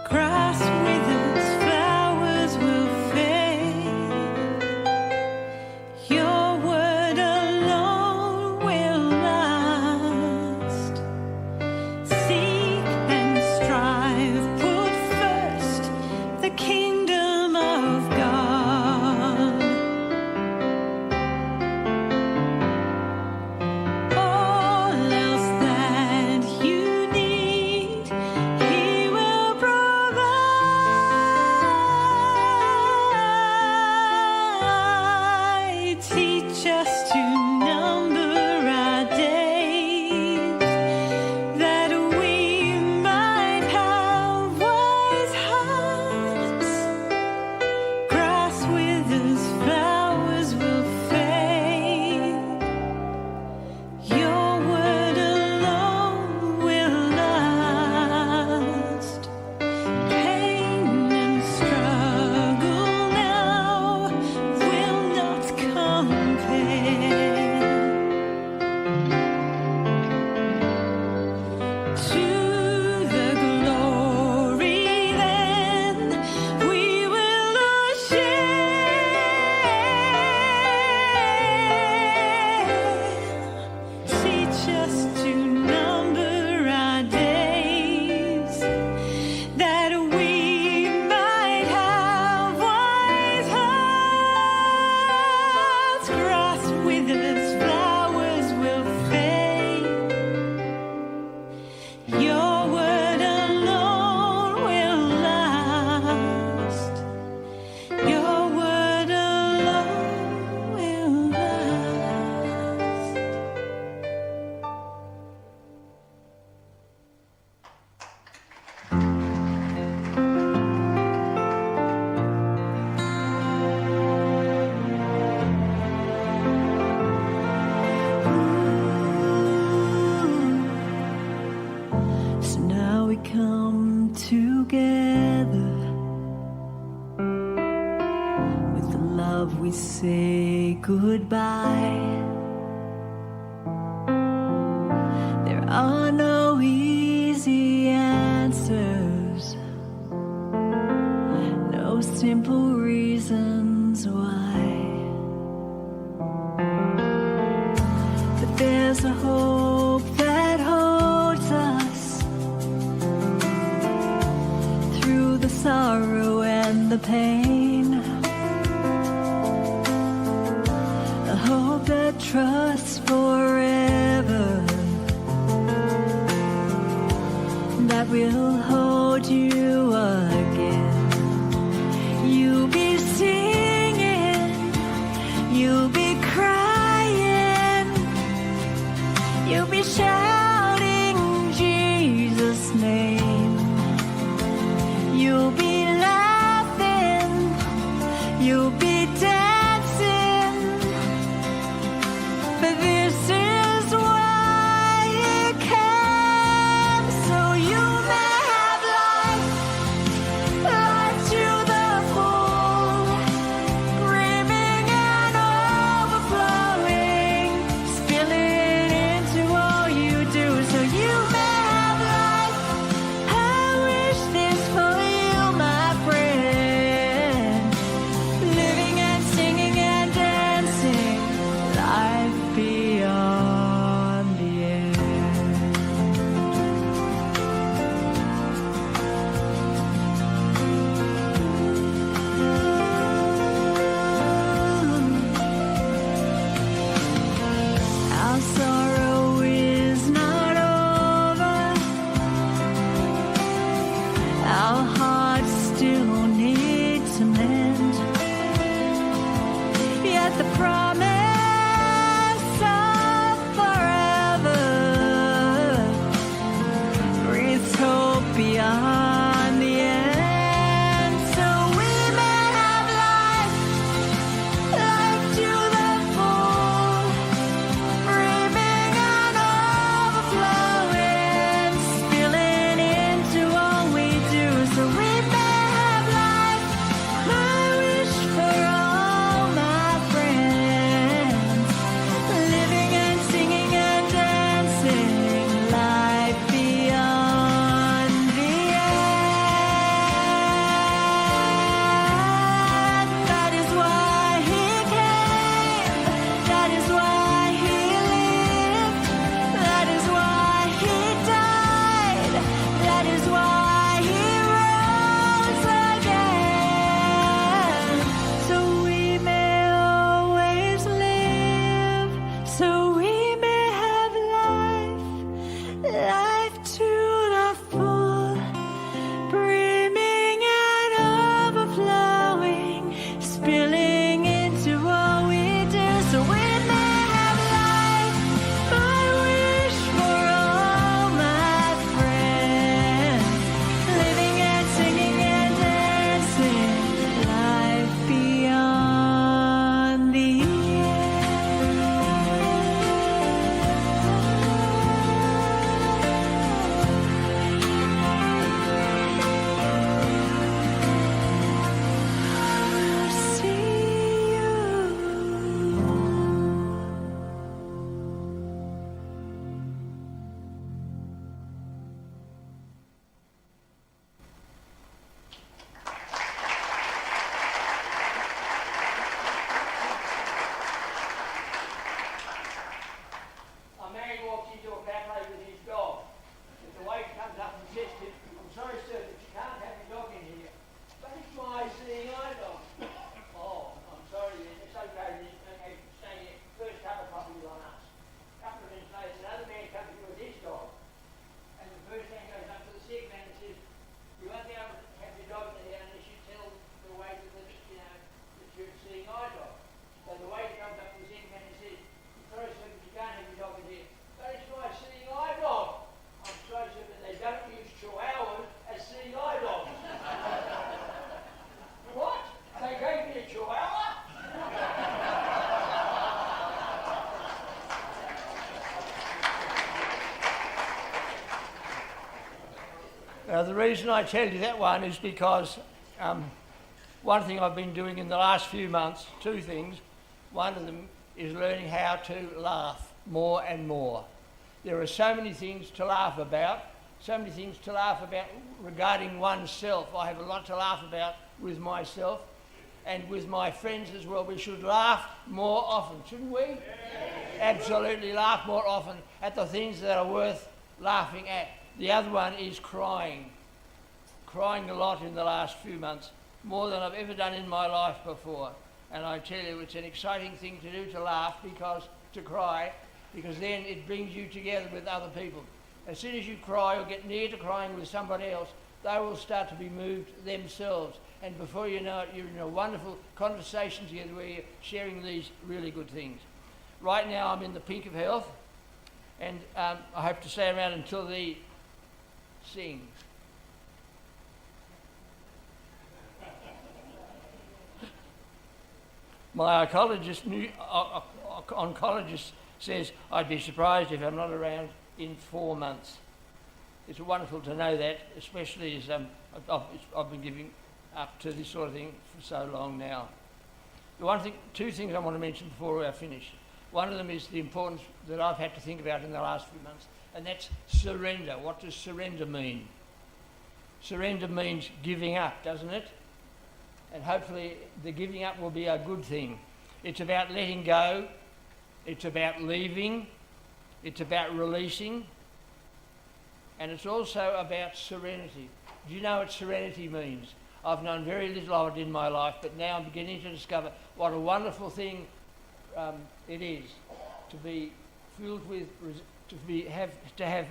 Grass withers, flowers will fade. Your word alone will last. Seek and strive, put first the kingdom of God. All else that you need, He will provide. Teach us to number our days, that we might have wise hearts. Grass withers, flowers will fade. Your word alone will last. Pain and struggle now will not compare to the glory then we will all share. Teach us to number our days, that we might have wise hearts. Grass withers, flowers will fade. Your word alone will last. Your word alone will last. So now we come together with the love we say goodbye. There are no easy answers, no simple reasons why, but there's a hope that holds us through the sorrow and the pain, a hope that trusts forever will hold you again. You'll be singing, you'll be crying, you'll be shouting Jesus' name. You'll be laughing, you'll be dancing, but this is why you came, so you may have life, life to the full, brimming and overflowing, spilling into all you do, so you may have life. I wish this for you, my friend, living and singing and dancing, life beyond the end. Our sorrow is not over, our hearts still need to mend, yet the promise of forever breathes hope beyond the end. So we may have life, life to the full, brimming and overflowing, spilling into all we do. So we may have life. I wish for all my friends, living and singing and dancing, life beyond the end. That is why he came, that is why he lived, that is why he died, that is why he rose again, so we may always live, so we may have life, life to the full, brimming and overflowing, spilling into all we do, so we may have life. I wish for all my friends, living and singing and dancing, life beyond the end. See you. A man walks into a cafe with his dog. And the waiter comes up and says to him, "I'm sorry, sir, but you can't have your dog in here." "But it's my seeing eye dog." "Oh, I'm sorry, then. It's okay, then. Okay, stay here. First cup of coffee on us." A couple of minutes later, another man comes in with his dog. And the first man goes up to the sick man and says, "You won't be able to have your dog in here unless you tell the waiter that, that you're seeing eye dog." So the waiter comes up to the sick man and says, "I'm sorry, sir, but you can't have your dog in here." "But it's my seeing eye dog." "I'm sorry, sir, but they don't use chihuahuas as seeing eye dogs." "What? They gave me a chihuahua?" Now, the reason I tell you that one is because one thing I've been doing in the last few months, two things. One of them is learning how to laugh more and more. There are so many things to laugh about, regarding oneself. I have a lot to laugh about with myself and with my friends as well. We should laugh more often, shouldn't we? Absolutely, laugh more often at the things that are worth laughing at. The other one is crying. Crying a lot in the last few months, more than I've ever done in my life before. And I tell you, it's an exciting thing to do, to laugh, to cry, because then it brings you together with other people. As soon as you cry or get near to crying with somebody else, they will start to be moved themselves. And before you know it, you're in a wonderful conversation together where you're sharing these really good things. Right now I'm in the pink of health, and I hope to stay around until the sings. My oncologist says I'd be surprised if I'm not around in 4 months. It's wonderful to know that, especially as I've been giving up to this sort of thing for so long now. Two things I want to mention before I finish. One of them is the importance that I've had to think about in the last few months, and that's surrender. What does surrender mean? Surrender means giving up, doesn't it? And hopefully the giving up will be a good thing. It's about letting go. It's about leaving. It's about releasing. And it's also about serenity. Do you know what serenity means? I've known very little of it in my life, but now I'm beginning to discover what a wonderful thing it is to be filled with, to have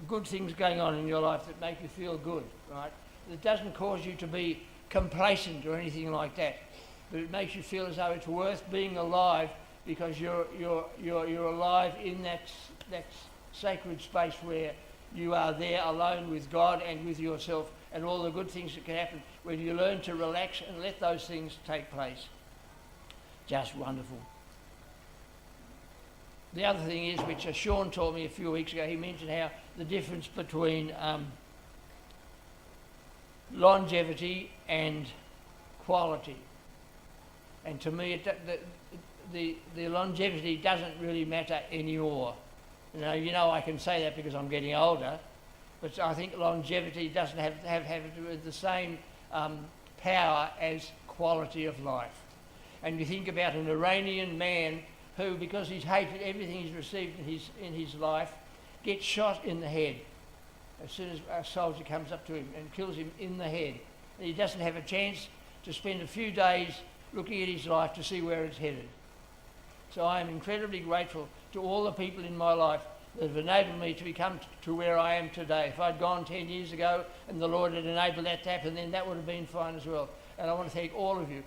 good things going on in your life that make you feel good, right? It doesn't cause you to be complacent or anything like that, but it makes you feel as though it's worth being alive because you're alive in that sacred space where you are there alone with God and with yourself, and all the good things that can happen when you learn to relax and let those things take place. Just wonderful. The other thing is, which Sean taught me a few weeks ago, he mentioned how the difference between longevity and quality. And to me, the longevity doesn't really matter anymore. You know, I can say that because I'm getting older, but I think longevity doesn't have the same power as quality of life. And you think about an Iranian man who, because he's hated everything he's received in his life, gets shot in the head as soon as a soldier comes up to him and kills him in the head. And he doesn't have a chance to spend a few days looking at his life to see where it's headed. So I am incredibly grateful to all the people in my life that have enabled me to become to where I am today. If I'd gone 10 years ago and the Lord had enabled that to happen, then that would have been fine as well. And I want to thank all of you.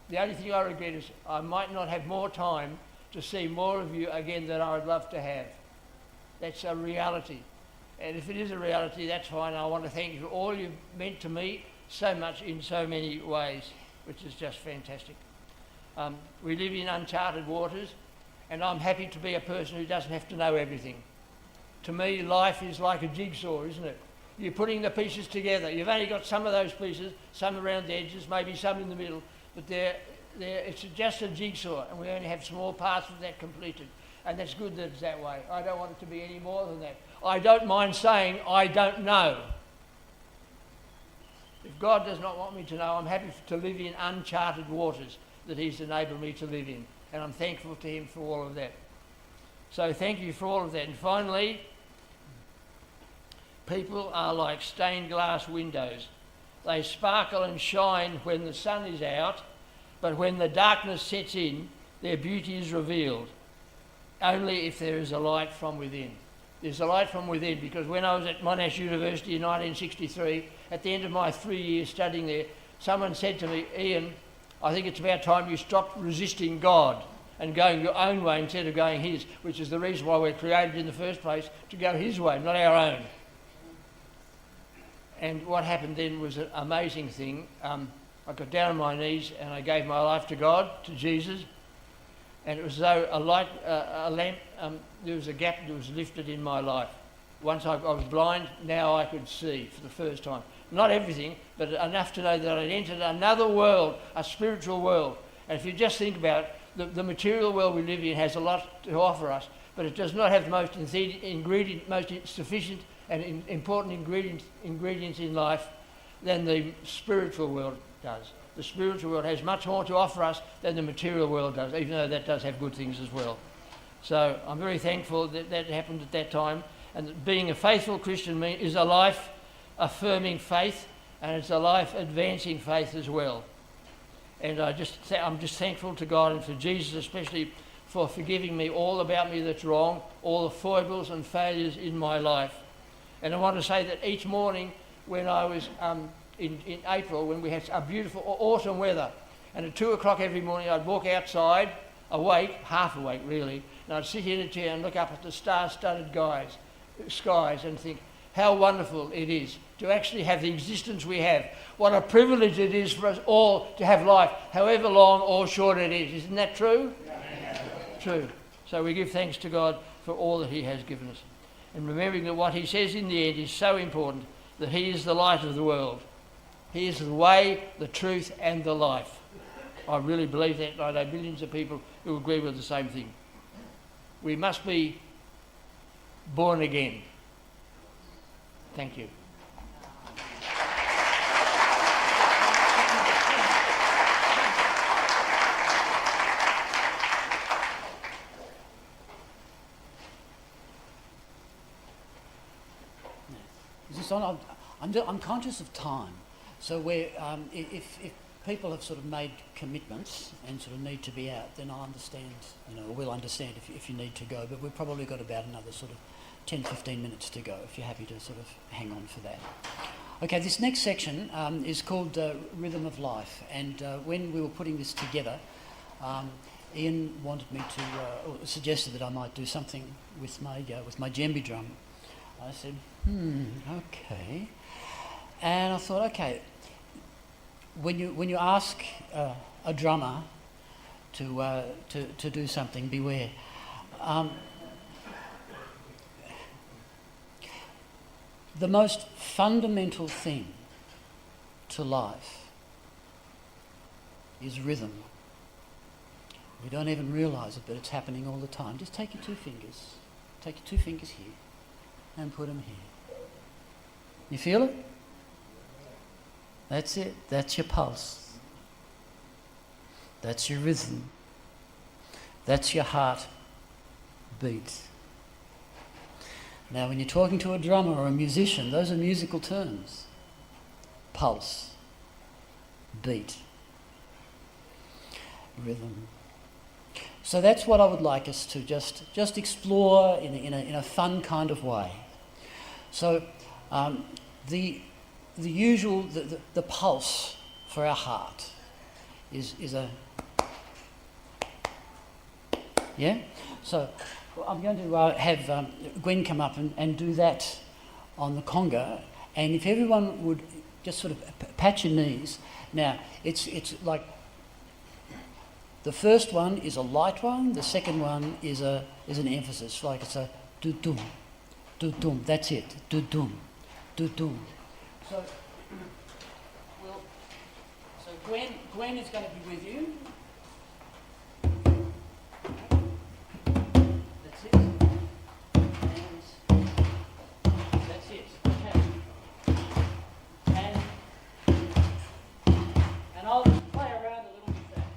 The only thing I regret is I might not have more time to see more of you again than I would love to have. That's a reality. And if it is a reality, that's fine. I want to thank you for all you've meant to me so much in so many ways, which is just fantastic. We live in uncharted waters, and I'm happy to be a person who doesn't have to know everything. To me, life is like a jigsaw, isn't it? You're putting the pieces together. You've only got some of those pieces, some around the edges, maybe some in the middle, but it's just a jigsaw, and we only have small parts of that completed. And that's good that it's that way. I don't want it to be any more than that. I don't mind saying I don't know. If God does not want me to know, I'm happy to live in uncharted waters that He's enabled me to live in. And I'm thankful to Him for all of that. So thank you for all of that. And finally, people are like stained glass windows. They sparkle and shine when the sun is out, but when the darkness sets in, their beauty is revealed. Only if there is a light from within. There's a light from within, because when I was at Monash University in 1963, at the end of my 3 years studying there, someone said to me, Ian, I think it's about time you stopped resisting God and going your own way instead of going His, which is the reason why we're created in the first place, to go His way, not our own. And what happened then was an amazing thing. I got down on my knees and I gave my life to God, to Jesus, and it was as though a lamp, there was a gap that was lifted in my life. Once I was blind, now I could see for the first time. Not everything, but enough to know that I'd entered another world, a spiritual world. And if you just think about it, the material world we live in has a lot to offer us, but it does not have the most sufficient and important ingredients in life than the spiritual world does. The spiritual world has much more to offer us than the material world does, even though that does have good things as well. So I'm very thankful that that happened at that time, and that being a faithful Christian is a life-affirming faith, and it's a life-advancing faith as well. And I'm just thankful to God and for Jesus especially for forgiving me all about me that's wrong, all the foibles and failures in my life. And I want to say that each morning when I was in April, when we had a beautiful autumn weather, and at 2 o'clock every morning I'd walk outside, awake, half awake really, and I'd sit in a chair and look up at the star-studded skies and think how wonderful it is to actually have the existence we have. What a privilege it is for us all to have life, however long or short it is. Isn't that true? Yeah. True. So we give thanks to God for all that he has given us. And remembering that what he says in the end is so important, that he is the light of the world. He is the way, the truth and the life. I really believe that, and I know millions of people who agree with the same thing. We must be born again. Thank you. Is this on? I'm conscious of time, so if people have sort of made commitments and sort of need to be out, then I understand, or we'll understand if you need to go, but we've probably got about another sort of 10-15 minutes to go, if you're happy to sort of hang on for that. Okay, this next section is called Rhythm of Life, and when we were putting this together, Ian wanted me to, or suggested that I might do something with my djembe drum. I said, okay. And I thought, okay, when you ask a drummer to do something, beware. The most fundamental thing to life is rhythm. We don't even realise it, but it's happening all the time. Just take your two fingers here and put them here. You feel it? That's it. That's your pulse. That's your rhythm. That's your heart beat. Now, when you're talking to a drummer or a musician, those are musical terms. Pulse, beat, rhythm. So that's what I would like us to just explore in a fun kind of way. So the usual the pulse for our heart is a yeah. So I'm going to have Gwen come up and do that on the conga, and if everyone would just sort of pat your knees. Now it's like the first one is a light one, the second one is an emphasis, like it's a do-dum, do-dum, that's it, do-dum, do-dum. So Gwen is going to be with you. That's it. And that's it. Okay. And I'll just play around a little with that.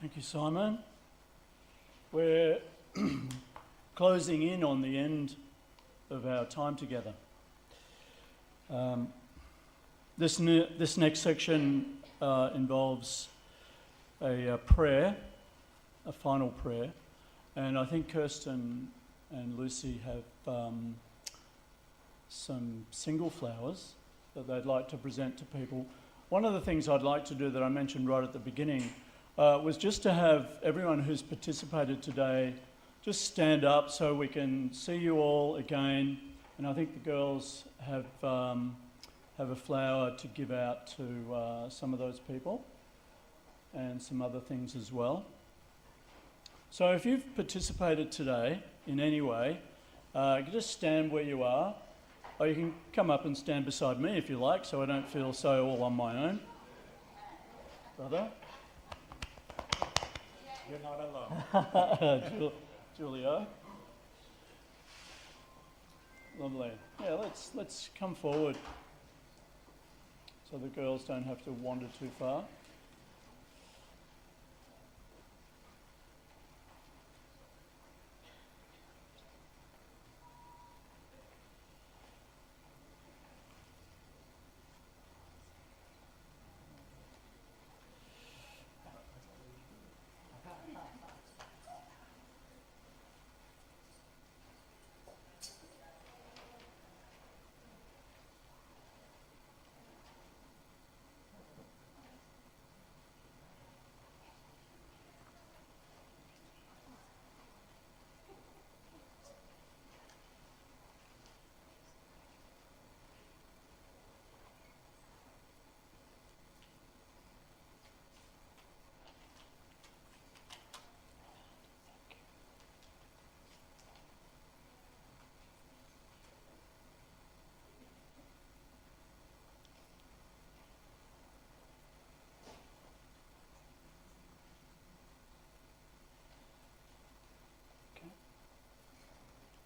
Thank you, Simon. We're closing in on the end of our time together. This next section involves a prayer, a final prayer, and I think Kirsten and Lucy have some single flowers that they'd like to present to people. One of the things I'd like to do that I mentioned right at the beginning was just to have everyone who's participated today just stand up so we can see you all again. And I think the girls have a flower to give out to some of those people and some other things as well. So if you've participated today in any way, you can just stand where you are, or you can come up and stand beside me if you like, so I don't feel so all on my own. Brother? You're not alone. Julio. Lovely. Yeah, let's come forward so the girls don't have to wander too far.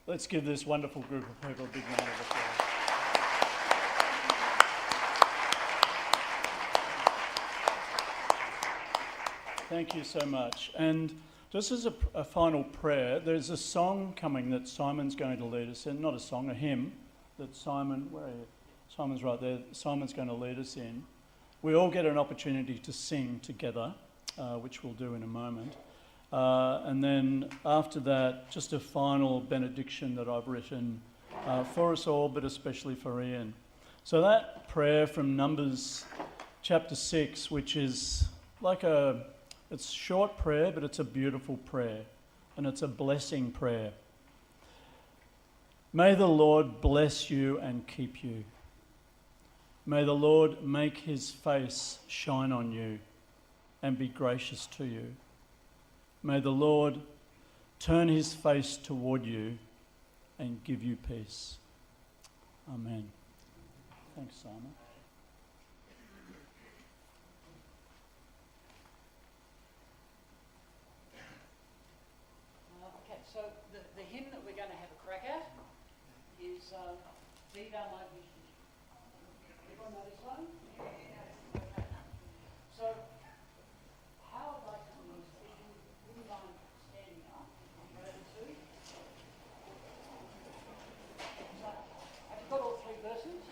Let's give this wonderful group of people a big round of applause. Thank you so much. And just as a final prayer, there's a song coming that Simon's going to lead us in. Not a song, a hymn that Simon, where are you? Simon's right there. Simon's going to lead us in. We all get an opportunity to sing together, which we'll do in a moment. And then after that, just a final benediction that I've written for us all, but especially for Ian. So that prayer from Numbers chapter 6, which is like it's a short prayer, but it's a beautiful prayer, and it's a blessing prayer. May the Lord bless you and keep you. May the Lord make his face shine on you and be gracious to you. May the Lord turn his face toward you and give you peace. Amen. Thanks, Simon. Okay, so the hymn that we're going to have a crack at is Be Thou My Vision. Everyone know this one? So, how I'd like to do this, if you wouldn't mind standing up, you're able to. So, have you got all three verses?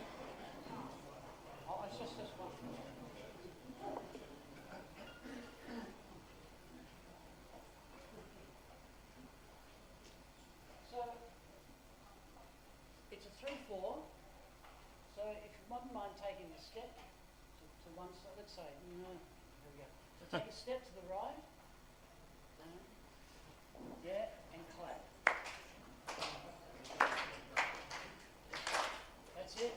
Oh, it's just this one. So, it's a 3/4. So if you wouldn't mind taking a step to one side, let's say, no, there we go. So take a step to the right. Yeah, and clap. That's it.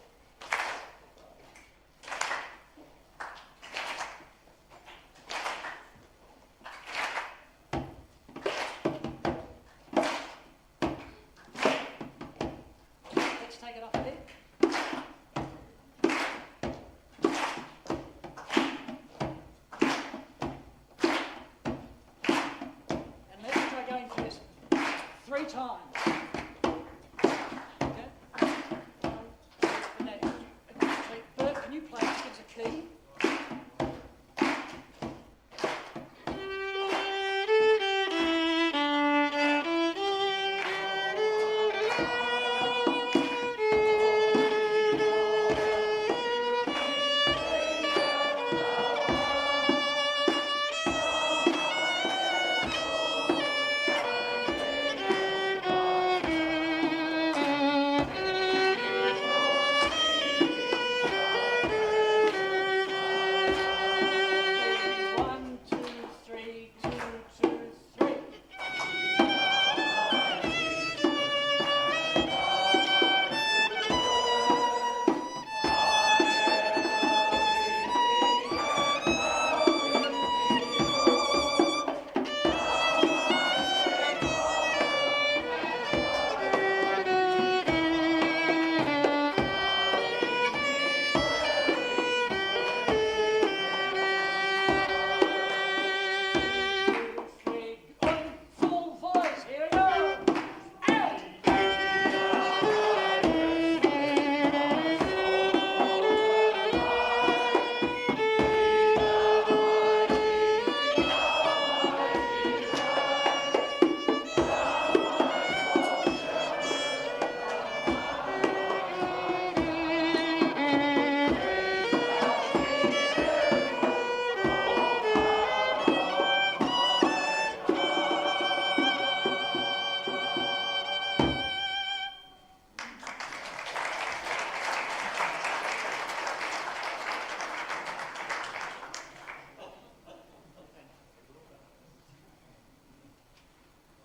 Let's take it up a bit. And let's try going through this 3 times. Okay? And then, Bert, can you play? This gives a key.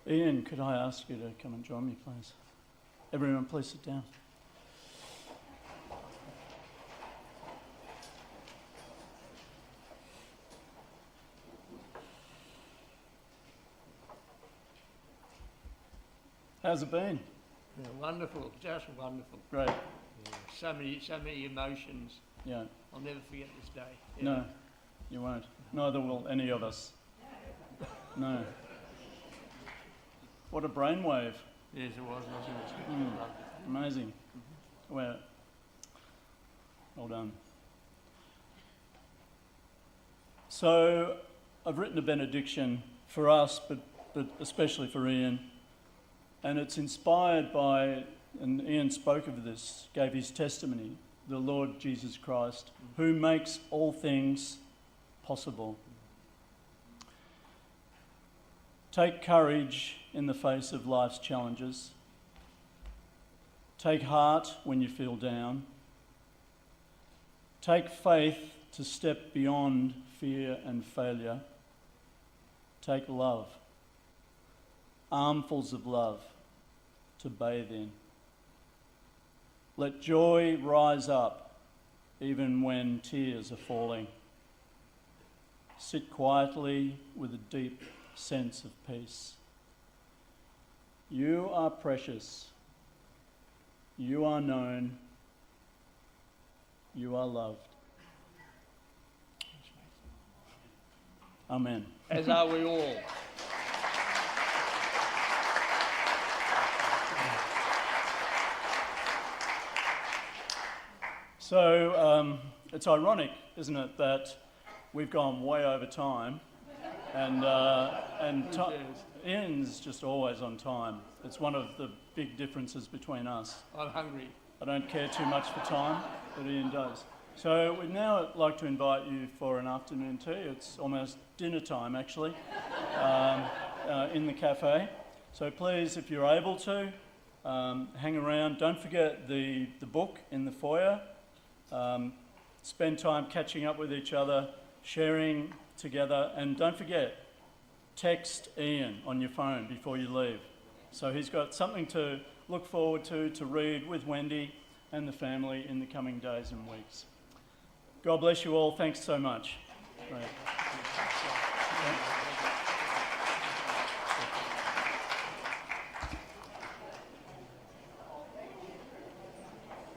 Ian, could I ask you to come and join me, please? Everyone, please sit down. How's it been? Yeah, wonderful, just wonderful. Great. Yeah, so many emotions. Yeah. I'll never forget this day. Yeah. No, you won't. Neither will any of us. No. What a brainwave. Yes, it was, wasn't it? Mm. Amazing. Well done. So, I've written a benediction for us, but especially for Ian. And it's inspired by, and Ian spoke of this, gave his testimony, the Lord Jesus Christ, who makes all things possible. Take courage in the face of life's challenges. Take heart when you feel down. Take faith to step beyond fear and failure. Take love, armfuls of love to bathe in. Let joy rise up even when tears are falling. Sit quietly with a deep sense of peace. You are precious. You are known. You are loved. Amen. As are we all. So it's ironic, isn't it, that we've gone way over time, and Ian's just always on time. It's one of the big differences between us. I'm hungry. I don't care too much for time, but Ian does. So we'd now like to invite you for an afternoon tea. It's almost dinner time, actually, in the cafe. So please, if you're able to, hang around. Don't forget the book in the foyer. Spend time catching up with each other, sharing together, and don't forget, text Ian on your phone before you leave. So he's got something to look forward to read with Wendy and the family in the coming days and weeks. God bless you all. Thanks so much. Right.